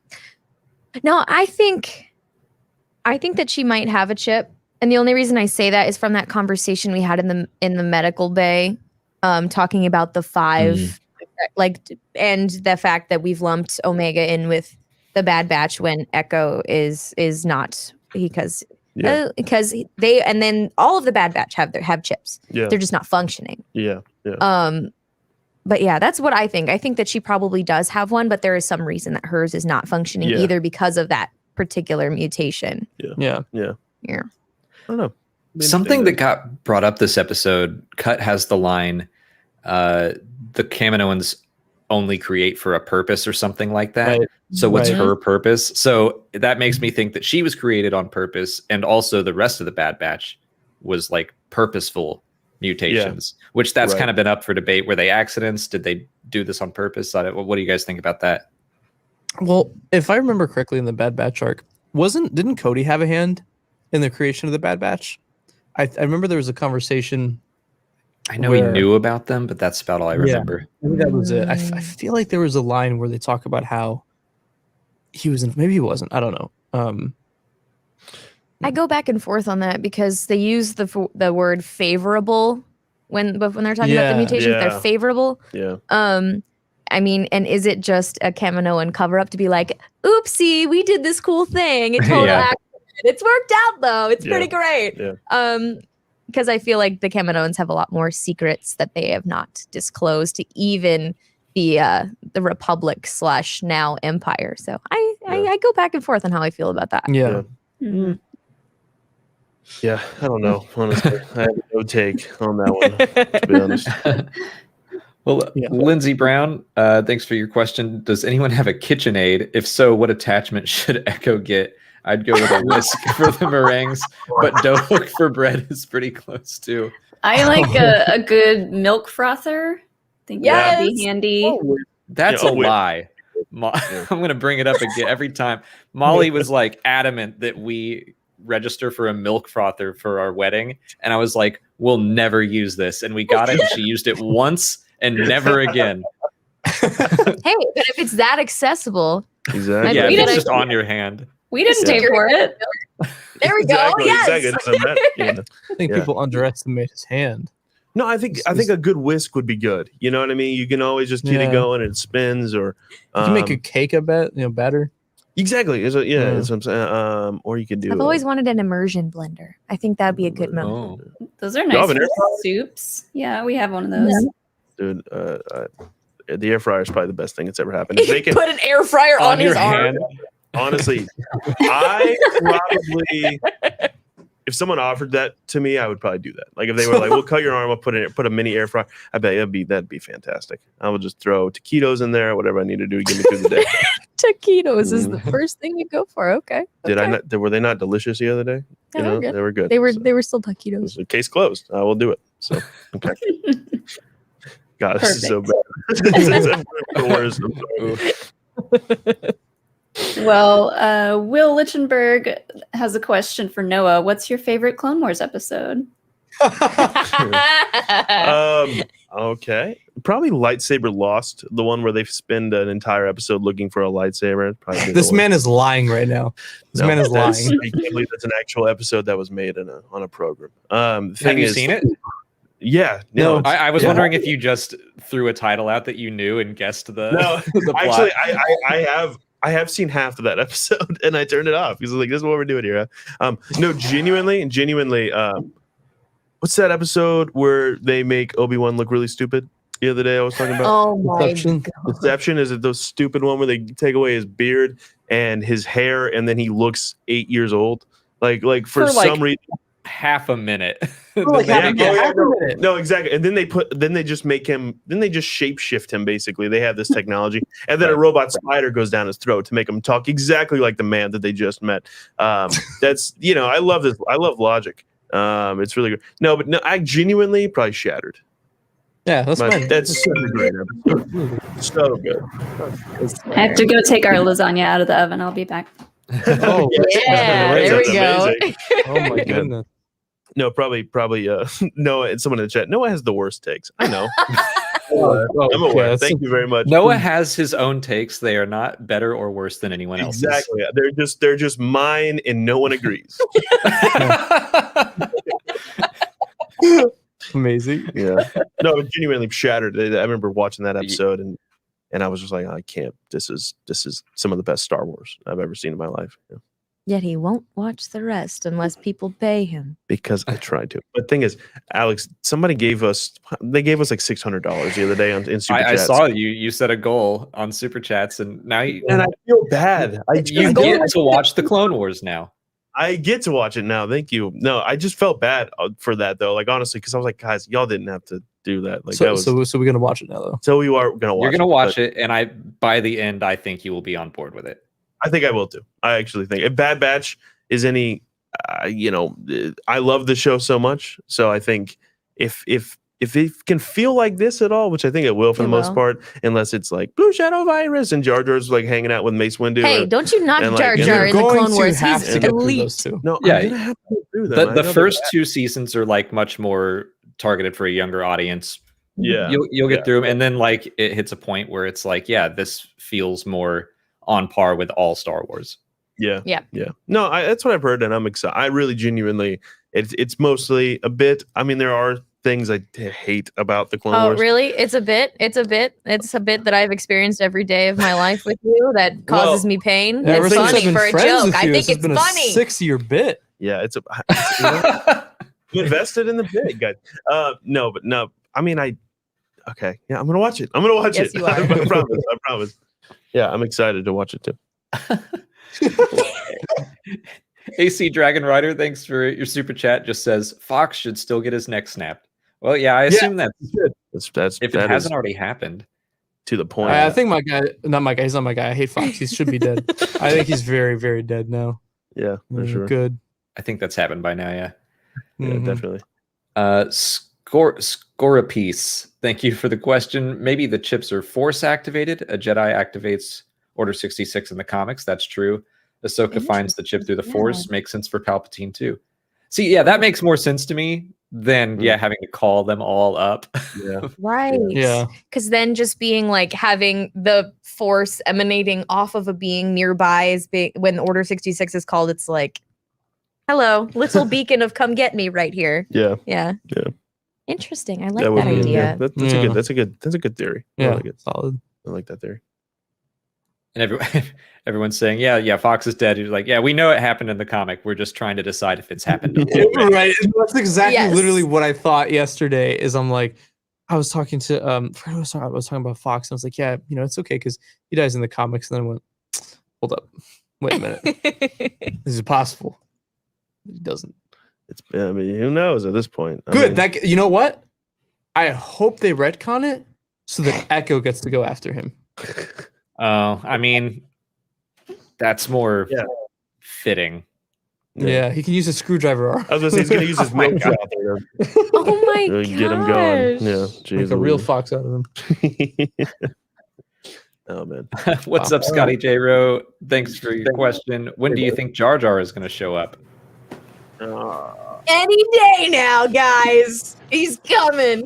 No, I think that she might have a chip, and the only reason I say that is from that conversation we had in the medical bay, talking about the 5, and the fact that we've lumped Omega in with the Bad Batch when Echo is not, because they, and then all of the Bad Batch have chips. Yeah. They're just not functioning. Yeah. But yeah, that's what I think. I think that she probably does have one, but there is some reason that hers is not functioning either because of that particular mutation. Yeah. I don't know. Something that got brought up this episode, Cut has the line, the Kaminoans only create for a purpose or something like that. Right. So what's her purpose? So that makes me think that she was created on purpose, and also the rest of the Bad Batch was like purposeful mutations, which that's kind of been up for debate. Were they accidents? Did they do this on purpose? What do you guys think about that? Well, if I remember correctly in the Bad Batch arc, didn't Cody have a hand in the creation of the Bad Batch? I remember there was a conversation. I know he knew about them, but that's about all I remember. Maybe that was it. I feel like there was a line where they talk about how he was maybe he wasn't. I don't know. I go back and forth on that because they use the word favorable when they're talking about the mutations. They're favorable. Yeah. I mean, and is it just a Kaminoan cover up to be like, oopsie, we did this cool thing. It's total accident. It's worked out though. It's pretty great. Yeah. Because I feel like the Kaminoans have a lot more secrets that they have not disclosed to even the Republic / now Empire. So I go back and forth on how I feel about that. Yeah. Yeah, I don't know. Honestly, I have no take on that one, to be honest. Well, Lindsey Brown, thanks for your question. Does anyone have a KitchenAid? If so, what attachment should Echo get? I'd go with a whisk for the meringues, but dough hook for bread is pretty close too. I like a good milk frother. I think that would be handy. That's a lie. I'm going to bring it up again every time. Molly was like adamant that we register for a milk frother for our wedding, and I was like, we'll never use this, and we got it. She used it once and never again. Hey, but if it's that accessible, Exactly. Yeah, We it's didn't- just on your hand. We didn't Yeah. pay for it. There we Exactly, go. Yes. Exactly. It doesn't matter, you know. I think Yeah. people underestimate his hand. No, I think a good whisk would be good. You know what I mean? You can always just get it Yeah. going and it spins, or You can make a cake, I bet, better. exactly. That's what Yeah. I'm saying. Or you could do. I've always wanted an immersion blender. I think that'd be a good move. Oh. Those are You nice have an for air fryer? soups. Yeah, we have one of those. Dude, the air fryer is probably the best thing that's ever happened. If they can, Put an air fryer on his your arm. hand. honestly, I probably, if someone offered that to me, I would probably do that. Like if they were like, "We'll cut your arm, I'll put a mini air fryer." I bet that'd be fantastic. I would just throw taquitos in there, whatever I need to do to get me through the day. Taquitos is the first thing you go for. Okay. Did I Okay. not? Were they not delicious the other day? Yeah, they were good. They were good. They were So, they were still taquitos. so case closed. I will do it. So okay. God, this is so bad. This is the worst. I'm sorry. Well, Will Lichtenberg has a question for Noah. What's your favorite Clone Wars episode? Okay. Probably Lightsaber Lost, the one where they spend an entire episode looking for a lightsaber. Probably This man is lying right now. This man is lying. I can't believe that's an actual episode that was made on a program. Have you seen it? Yeah. No, I was Yeah. wondering if you just threw a title out that you knew and guessed the, No, the plot. actually, I have seen half of that episode and I turned it off because like this is what we're doing here. No, genuinely, what's that episode where they make Obi-Wan look really stupid? The other day I was talking about. Oh my Deception. god. Deception. Is it those stupid one where they take away his beard and his hair and then he looks 8 years old? Like for For, like, some reason. half a minute. like Then they half a make it- minute. No, exactly. And then they just shape shift him basically. They have this technology. And then a Right. robot spider goes down his throat to make him talk exactly like the man that they just met. That's I love this. I love logic. It's really good. No, I genuinely probably Shattered. Yeah, that's fine. That's such a great episode. So good. I have to go take our lasagna out of the oven. I'll be back. Oh, Yeah, That's there we go. amazing. oh my goodness. No, probably Noah and someone in the chat. Noah has the worst takes. I know. Oh, I'm aware. yes. Thank you very much. Noah has his own takes. They are not better or worse than anyone else's. Exactly. They're just mine and no one agrees. Amazing. Yeah. No, it genuinely Shattered. I remember watching that episode and I was just like, I can't. This is some of the best Star Wars I've ever seen in my life. Yeah. Yet he won't watch the rest unless people pay him. Because I tried to. But the thing is, Alex, somebody gave us like $600 the other day in Super I Chats. saw you set a goal on Super Chats, and now you feel bad. get to watch the Clone Wars now. I get to watch it now. Thank you. No, I just felt bad for that though. Like honestly, because I was like, guys, y'all didn't have to do that. Like that was So we're gonna watch it now though. so you are gonna watch. You're gonna it, watch but it, and by the end, I think you will be on board with it. I think I will too. I actually think if Bad Batch is any, I love the show so much. So I think if it can feel like this at all, which I think it will for the most part, unless it's like Blue Shadow Virus and Jar Jar's like hanging out with Mace Windu. Hey, don't you knock and, like, Jar and Jar they're in the Going Clone to Wars? have He's to get through elite. those two. No, Yeah. I'm gonna have to go through them. I know The they're first bad. two seasons are like much more targeted for a younger audience. Yeah, You'll get yeah. through them, and then like it hits a point where it's like, yeah, this feels more on par with all Star Wars. Yeah. Yeah. Yeah. No, that's what I've heard, and I'm excited. I really genuinely, it's mostly a bit. I mean, there are things I hate about the Clone Oh, Wars. really? It's a bit that I've experienced every day of my life with you that causes me pain. Yeah, ever It's since I've funny been for a friends joke. with I you, think this has it's been funny. a 6-year bit. Yeah, it's I'm invested in the bit, guys. No, but no. I mean, okay. Yeah, I'm gonna watch it. Yes, you are. I promise. Yeah, I'm excited to watch it too. AC Dragon Rider, thanks for your super chat. Just says Fox should still get his neck snapped. Well, yeah, I assume that That's if that it is hasn't already happened. to the point. I think he's not my guy. I hate Fox. He should be dead. I think he's very, very dead now. Yeah, for sure. Good. I think that's happened by now. Yeah. Yeah, Mhm. definitely. Scorapiece, thank you for the question. Maybe the chips are force activated. A Jedi activates Order 66 in the comics. That's true. Ahsoka finds the chip through the Yeah. force. Makes sense for Palpatine too. See, yeah, that makes more sense to me. then having to call them all up. Yeah. Right. Yeah. Because then just being like having the force emanating off of a being nearby is big. When Order 66 is called, it's like, hello, little beacon of come get me right here. Yeah. Yeah. Yeah. Interesting. I like That would that be idea. That's a good theory. Yeah. I like it. Solid. I like that theory. And everyone's saying, yeah, Fox is dead. He's like, yeah, we know it happened in the comic. We're just trying to decide if it's happened. Right. That's exactly Yes. literally what I thought yesterday. Is I'm like, I was talking to I was talking about Fox, and I was like, yeah, it's okay because he dies in the comics. And then I went, hold up, wait a minute, this is possible. He doesn't. I mean, who knows at this point? Good. You know what? I hope they retcon it so that Echo gets to go after him. Oh, I mean, that's more fitting. Yeah, he can use a screwdriver arm. I was gonna say he's gonna use his milk trap to Oh my god. get him going. Yeah, Make a real fox out of him. Oh man. What's up, Scotty J. Rowe? Thanks for your question. When do you think Jar Jar is going to show up? Any day now, guys. He's coming.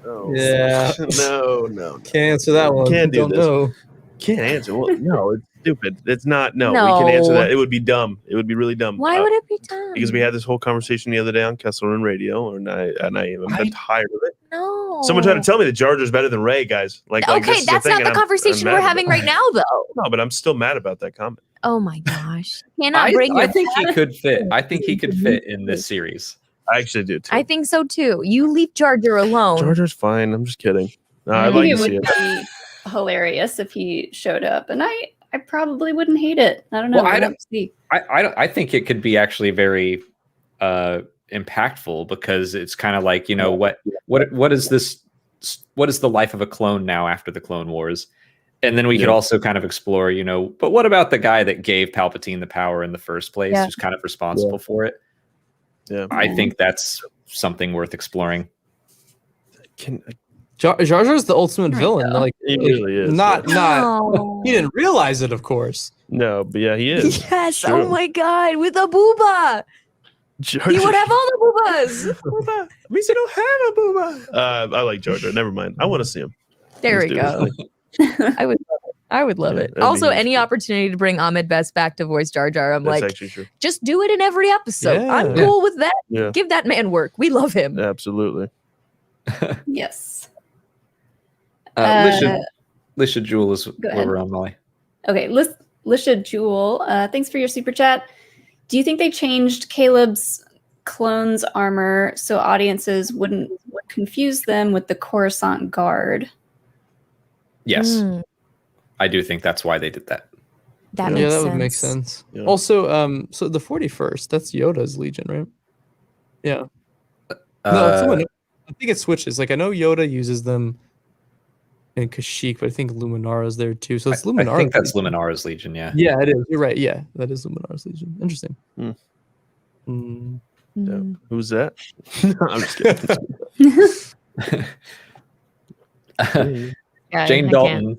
Oh. Yeah. No. Can't answer that one. Can't do Don't this. know. Can't answer. Well, no, it's stupid. It's not. No, No. we can answer that. It would be dumb. It would be really dumb. Why would it be done? Because we had this whole conversation the other day on Kessel Run Radio, and I am tired of it. No. Someone tried to tell me that Jar Jar's better than Ray, guys. Like, this Okay, is that's thing, not and the I'm conversation mad we're about having it. right now, though. No, but I'm still mad about that comment. Oh my gosh. Cannot bring I your think he could fit. I think he could fit in this series. I actually do too. I think so too. You leave Jar Jar alone. Jar Jar's fine. I'm just kidding. No, I I'd think like it to see would it. be hilarious if he showed up, and I probably wouldn't hate it. I don't know. Well, We'll have to see. I think it could be actually very impactful because it's kind of like, what is this? What is the life of a clone now after the Clone Wars? And then we could also kind of explore, but what about the guy that gave Palpatine the power in the first place, Yeah. who's kind of responsible for it? Yeah. I think that's something worth exploring. Jar Jar's the ultimate villain. Like He really is. Not. No. He didn't realize it, of course. No, but yeah, he is. Yes. True. Oh my god. With a booba. Jar He Jar- would have all the boobas. Booba. We still don't have a booba. I like Jar Jar. Never mind. I want to see him. There we Let's do go. it. I would love it. I would love Yeah, it. that'd be Also, huge. any opportunity to bring Ahmed Best back to voice Jar Jar, I'm That's like, actually true. just do it in every episode. Yeah. I'm cool with that. Yeah, Give that man work. We love him. absolutely. Yes. Lisha Jewel is where ahead. we're on, Molly. Okay, Lisha Jewel, thanks for your super chat. Do you think they changed Caleb's clone's armor so audiences would confuse them with the Coruscant Guard? Yes, Mm, I do think that's why they did that. that Yeah, makes that sense. would make sense. Yeah. Also, so the 41st, that's Yoda's Legion, right? Yeah. No, Uh, someone, I think it switches. Like I know Yoda uses them in Kashyyyk, but I think Luminara's there too. So it's Luminara. I think that's Luminara's Legion. Yeah. Yeah, it is. You're right. Yeah, that is Luminara's Legion. Interesting. Hmm. Mm. Mm. Who's that? I'm just kidding. Yeah, Jane I Dalton,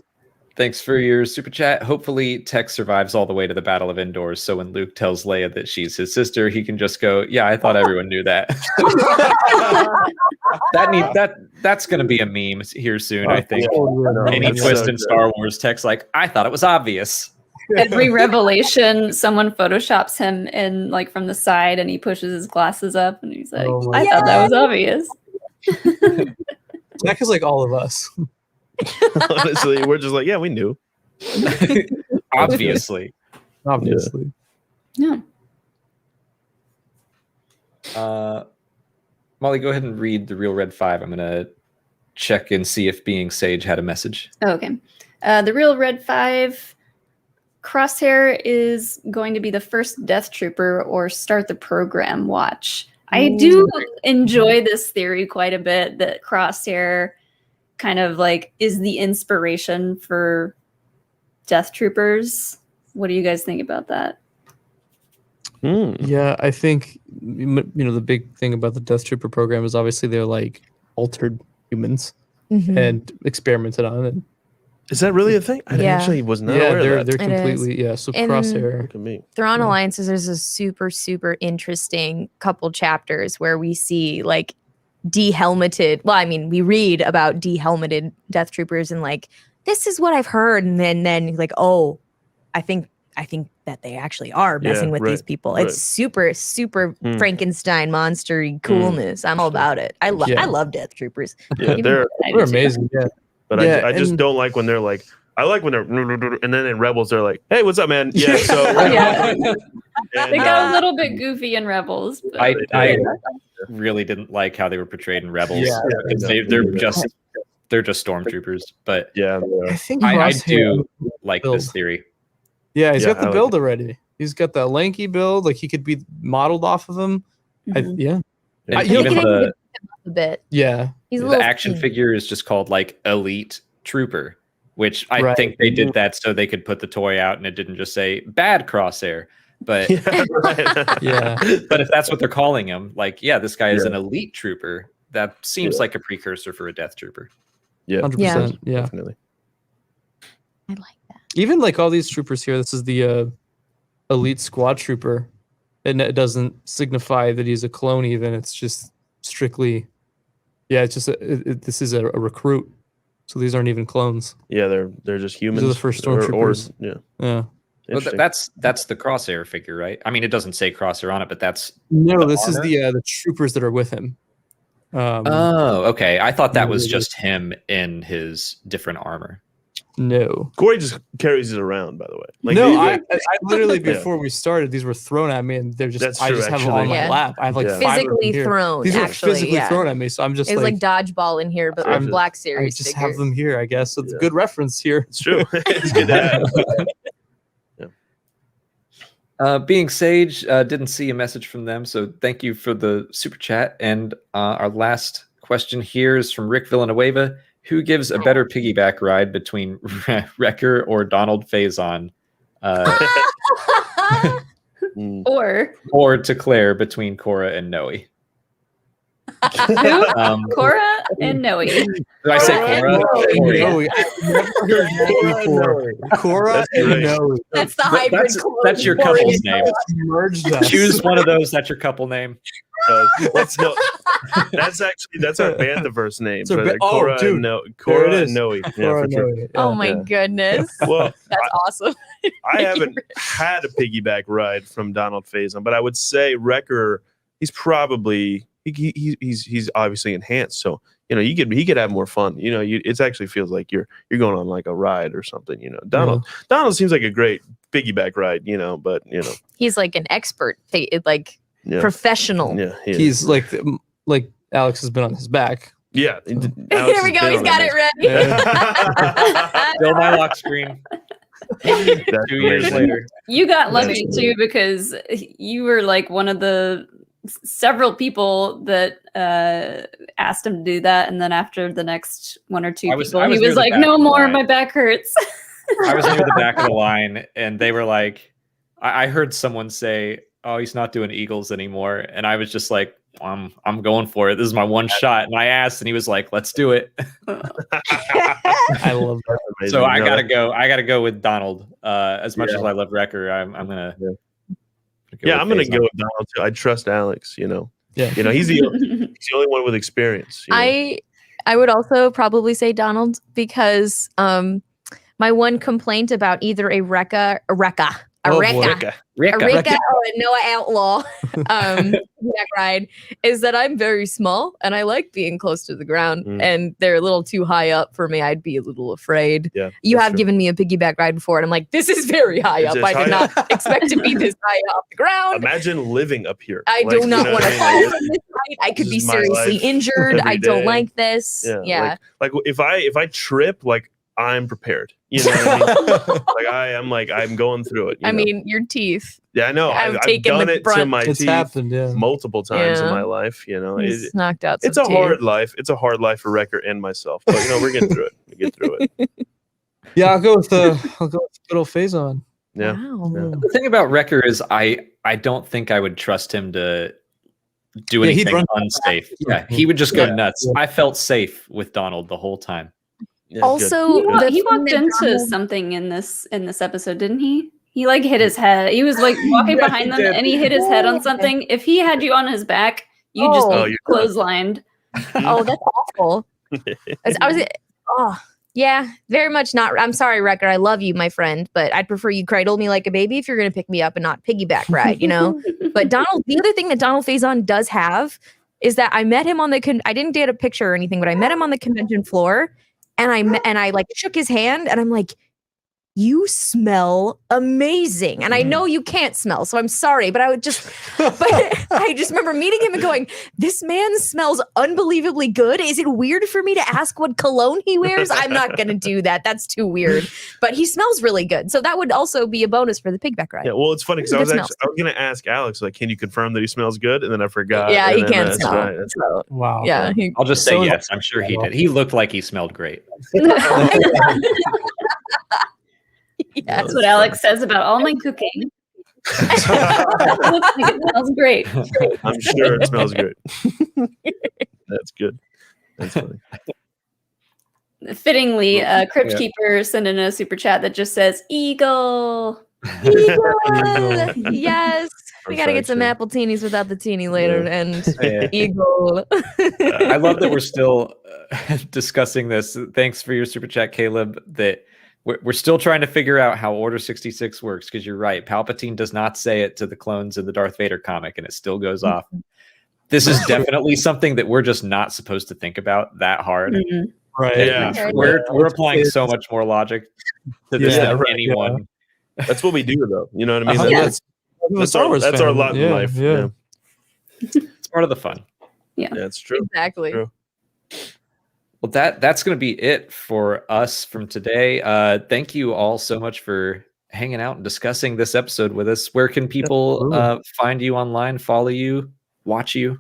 thanks for your super chat. Hopefully, Tex survives all the way to the Battle of Endor. So when Luke tells Leia that she's his sister, he can just go, "Yeah, I thought everyone knew that." That's going to be a meme here soon. I think. Any That's twist so in good. Star Wars, Tex like, I thought it was obvious. Every revelation, someone photoshops him in like from the side, and he pushes his glasses up, and he's like, Oh my "I thought that was obvious." Zach is like all of us. Honestly, we're just like, yeah, we knew. Obviously. Obviously. Yeah. Molly, go ahead and read the Real Red 5. I'm going to check and see if Being Sage had a message. Oh, okay. The Real Red 5, Crosshair is going to be the first Death Trooper or start the program watch. I do enjoy this theory quite a bit that Crosshair kind of like is the inspiration for Death Troopers. What do you guys think about that? Yeah, I think the big thing about the Death Trooper program is obviously they're like altered humans Mhm. and experimented on, and Is that really a thing? I Yeah. actually was not Yeah, aware of they're that. It is. completely So And- Crosshair. Look at me. Thrawn Yeah. Alliances, there's a super, super interesting couple chapters where we see like de-helmeted. Well, I mean, we read about de-helmeted Death Troopers and like, this is what I've heard. And then like, oh, I think that they actually are messing with these people. right. It's super, super Hmm. Frankenstein monstery coolness. I'm all about it. I Yeah. love Death Troopers. Yeah, Even- they're. I do They're too. amazing. Yeah. But Yeah, I just and- don't like when they're like. I like when they're, and then in Rebels they're like, "Hey, what's up, man? Yeah, so Yeah. and, They got a little bit goofy in Rebels. But I really didn't like how they were portrayed in Rebels. Yeah. because they're just stormtroopers. But yeah, I think I Crosshair- do like build. this theory. Yeah, he's Yeah, got the I like build already. He's got that lanky build. Like he could be modeled off of him. Mhm. Yeah. Yeah. And you know, even They can the, even a bit. Yeah. He's a the little action skinny. figure is just called like Elite Trooper, which I Right. think they did that so they could put the toy out and it didn't just say bad Crosshair. But yeah, right. Yeah. but if that's what they're calling him, like, yeah, this guy is Yeah. an elite trooper. That seems like a precursor for a death trooper. Yeah, 100%. Yeah. definitely. I like that. Even like all these troopers here, this is the elite squad trooper. And it doesn't signify that he's a clone even. It's just strictly it's just this is a recruit. So these aren't even clones. Yeah, they're just humans. the first or- stormtroopers. yeah, Yeah. Well, interesting. that's the Crosshair figure, right? I mean, it doesn't say Crosshair on it, but that's. No, The this is armor? the troopers that are with him. Oh, okay. I thought that was Yeah. just him in his different armor. No. Corey just carries it around, by the way. Like, No, they- I literally Yeah. before we started, these were thrown at me, and they're just That's I true, just have them on actually. my Yeah. lap. I have like Yeah. 5 of them Physically here. thrown, These were actually. physically Yeah. thrown at me, so I'm just It was like, like dodgeball in here, but on Perfect. Black I Series. just figure. have them here, I guess. So it's a Yeah. good reference here. it's true. It's good to have. Being Sage, didn't see a message from them, so thank you for the super chat. And our last question here is from Rick Villanueva. Who gives a better piggyback ride between Wrecker or Donald Faison? Mm. Or To Claire between Cora and Noe? who? Cora and Noe. Did I say Cora? Corey. No, I've never heard that before. Cora That's and great. Noe. That's the But hybrid. that's your clone. couple's name. Merged us. Choose one of those. That's your couple name. That's no. That's our Bandiverse names. It's our Right? ba- oh, Cora dude. and There Cora it and is. Noe. Yeah, Cora for and sure. Noe, yeah. Oh my Yeah. goodness. Well, That's awesome. I haven't had a piggyback ride from Donald Faison, but I would say Wrecker. He's probably he's obviously enhanced, so he could have more fun. It actually feels like you're going on like a ride or something. Donald seems like a great piggyback ride. But He's like an expert, like yeah, professional. yeah, he is. He's like Alex has been on his back. yeah. Here we go. He's got it ready. ready. Still my lock screen. 2 years later. You got That's lucky cool. too because you were like one of the several people that asked him to do that, and then after the next one or two I was people, near he was the like, back "No of the more, line. my back hurts." I was near the back of the line, and they were like, I heard someone say, "Oh, he's not doing Eagles anymore," and I was just like, "I'm going for it. This is my one shot." And I asked, and he was like, "Let's do it." I love that. Amazing. So I No, gotta go. I gotta go with Donald. As much Yeah. as I love Wrecker, I'm gonna. Yeah. Go Yeah, I'm gonna Faison. go with Donald too. I trust Alex. Yeah. He's the only one with experience. I would also probably say Donald because my one complaint about either a Rekka, Oh, boy. Rika. or a Noah Outlaw back ride is that I'm very small and I like being close to the ground, Mm. and they're a little too high up for me. I'd be a little afraid. Yeah, You that's have true. given me a piggyback ride before, and I'm like, this is very high It's up. just I did high not expect to be this high off the ground. Imagine living up here. I Like, do not you know want to what I mean? fall from this height. I could This be is my seriously life injured. every I don't day. like this. Yeah. Like if I trip, like I'm prepared. You know what I mean? I'm going through it. I mean, your teeth. yeah, I know. I've I've taken done the it to brunt. my It's teeth happened, yeah. multiple times in Yeah. my life. He's knocked out. It's some a teeth. hard life. It's a hard life for Wrecker and myself. But we're getting through it. We get through it. Yeah, I'll go with good old Faison. Yeah. Wow. Yeah. The thing about Wrecker is I don't think I would trust him to do Yeah, he'd anything run unsafe. Yeah, he would just go Yeah. nuts. Yeah. I felt safe with Donald the whole time. Yeah, Also, He walked into something in this episode, didn't he? He like hit his head. He was like walking Yeah, behind he them, did. and he hit his head on something. If he had you on his back, you just Oh, be you're clotheslined. oh, that's awful. I was, oh, yeah, very much not. I'm sorry, Wrecker. I love you, my friend, but I'd prefer you cradle me like a baby if you're going to pick me up and not piggyback ride, you know? But Donald, the other thing that Donald Faison does have is that I met him on the, I didn't get a picture or anything, but I met him on the convention floor and I like shook his hand and I'm like, you smell amazing. And I know you can't smell, so I'm sorry, but I just remember meeting him and going, this man smells unbelievably good. Is it weird for me to ask what cologne he wears? I'm not going to do that. That's too weird. But he smells really good. So that would also be a bonus for the pigback ride. Yeah, well, it's funny because I was going to ask Alex, like, can you confirm that he smells good? And then I forgot. Yeah, and he then can't that's smell. right. So, Wow. yeah. I'll just say yes. I'm sure he did. He looked like he smelled great. Yes. That's what Alex says about all my cooking. It looks like it smells great. I'm sure it smells good. That's good. That's funny. Fittingly, Crypt Keeper sent in a super chat that just says "Eagle." Eagle. Yes. We got to get some Perfection. appletinis without the teeny later. And Yeah. Eagle. I love that we're still discussing this. Thanks for your super chat, Caleb. That we're still trying to figure out how Order 66 works, because you're right. Palpatine does not say it to the clones in the Darth Vader comic, and it still goes off. This is definitely something that we're just not supposed to think about that hard. Mhm. Right. Yeah. We're applying so much more logic to this Yeah, than right, anyone. That's what we do, though. You know what I mean? Yeah. That's our lot in life. Yeah. It's part of the fun. Yeah. That's true. Exactly. True. Well, that's going to be it for us from today. Thank you all so much for hanging out and discussing this episode with us. Where can people find you online, follow you, watch you?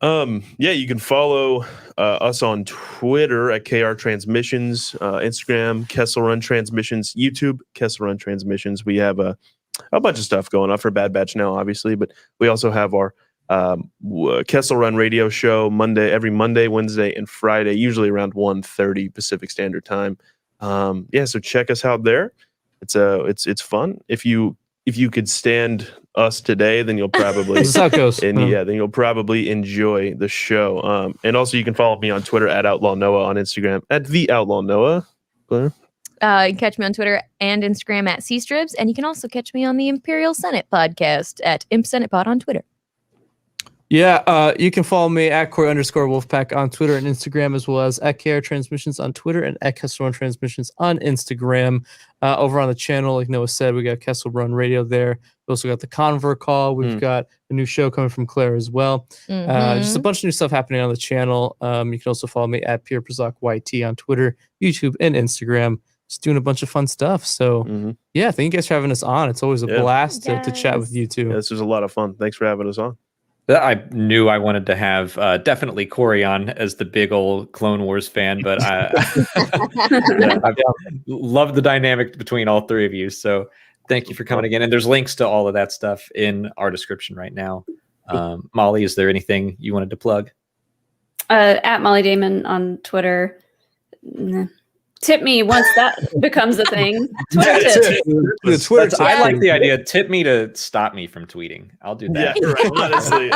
Yeah, you can follow us on Twitter at KR Transmissions, Instagram, Kessel Run Transmissions, YouTube, Kessel Run Transmissions. We have a bunch of stuff going on for Bad Batch now, obviously, but we also have our Kessel Run radio show every Monday, Wednesday, and Friday, usually around 1:30 Pacific Standard Time. So check us out there. It's fun. If you could stand us today, then you'll probably That's how it goes. then you'll probably enjoy the show. And also you can follow me on Twitter at Outlaw Noah, on Instagram at the Outlaw Noah. Claire? You can catch me on Twitter and Instagram at CStribs, and you can also catch me on the Imperial Senate podcast at Imp Senate Pod on Twitter. Yeah, you can follow me at Corey_Wolfpack on Twitter and Instagram, as well as at KR Transmissions on Twitter and at Kessel Run Transmissions on Instagram. Over on the channel, like Noah said, we got Kessel Run Radio there. We also got the Convert Call. We've got a new show coming from Claire as well. Just a bunch of new stuff happening on the channel. You can also follow me at Pierre Przak YT on Twitter, YouTube, and Instagram. Just doing a bunch of fun stuff. So, yeah, thank you guys for having us on. It's always a blast to chat with you two. Yeah, this was a lot of fun. Thanks for having us on. I knew I wanted to have definitely Corey on as the big old Clone Wars fan, but I love the dynamic between all three of you. So thank you for coming again. And there's links to all of that stuff in our description right now. Molly, is there anything you wanted to plug? At Molly Damon on Twitter. Tip me once that becomes a thing. Twitter tips. I like the idea. Tip me to stop me from tweeting. I'll do that. Yeah, right. Honestly,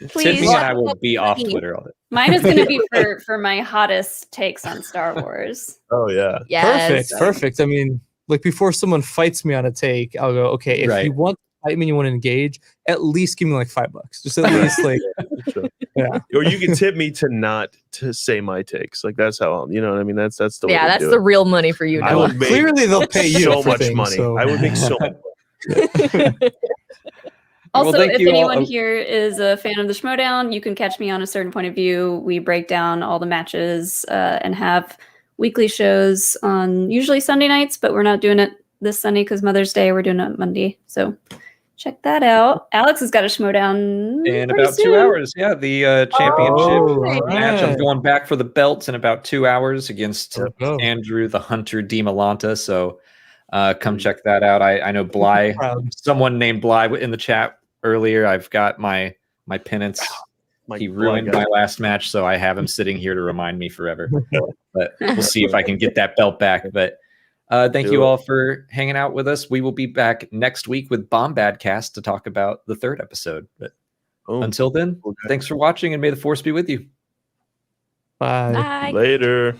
Tip me and I will be off Twitter all day. Mine is going to be for my hottest takes on Star Wars. Oh yeah. Yes. Perfect. I mean, like before someone fights me on a take, I'll go, okay, if you want to fight me and you want to engage, at least give me like $5. Just at least like yeah. Or you can tip me to say my takes. Like that's how you know what I mean. That's the way to that's do the it. real money for you. I would make Clearly they'll pay you so for much things, money. so. I would make so much money. Also, thank if you all. anyone here is a fan of the Schmodown, you can catch me on A Certain Point of View. We break down all the matches and have weekly shows on usually Sunday nights, but we're not doing it this Sunday because Mother's Day. We're doing it Monday. So check that out. Alex has got a Schmodown In pretty about soon. 2 hours. Yeah, the championship match. I'm right. going back for the belts in about 2 hours against Oh. Andrew the Hunter DiMalanta. So come check that out. I know Bly, someone named Bly in the chat earlier. I've got my penance. He ruined my last match, so I have him sitting here to remind me forever. but we'll see if I can get that belt back. But thank you all for hanging out with us. We will be back next week with Bombadcast to talk about the 3rd episode. But until then, thanks for watching, and may the force be with you. Bye. Bye. Later.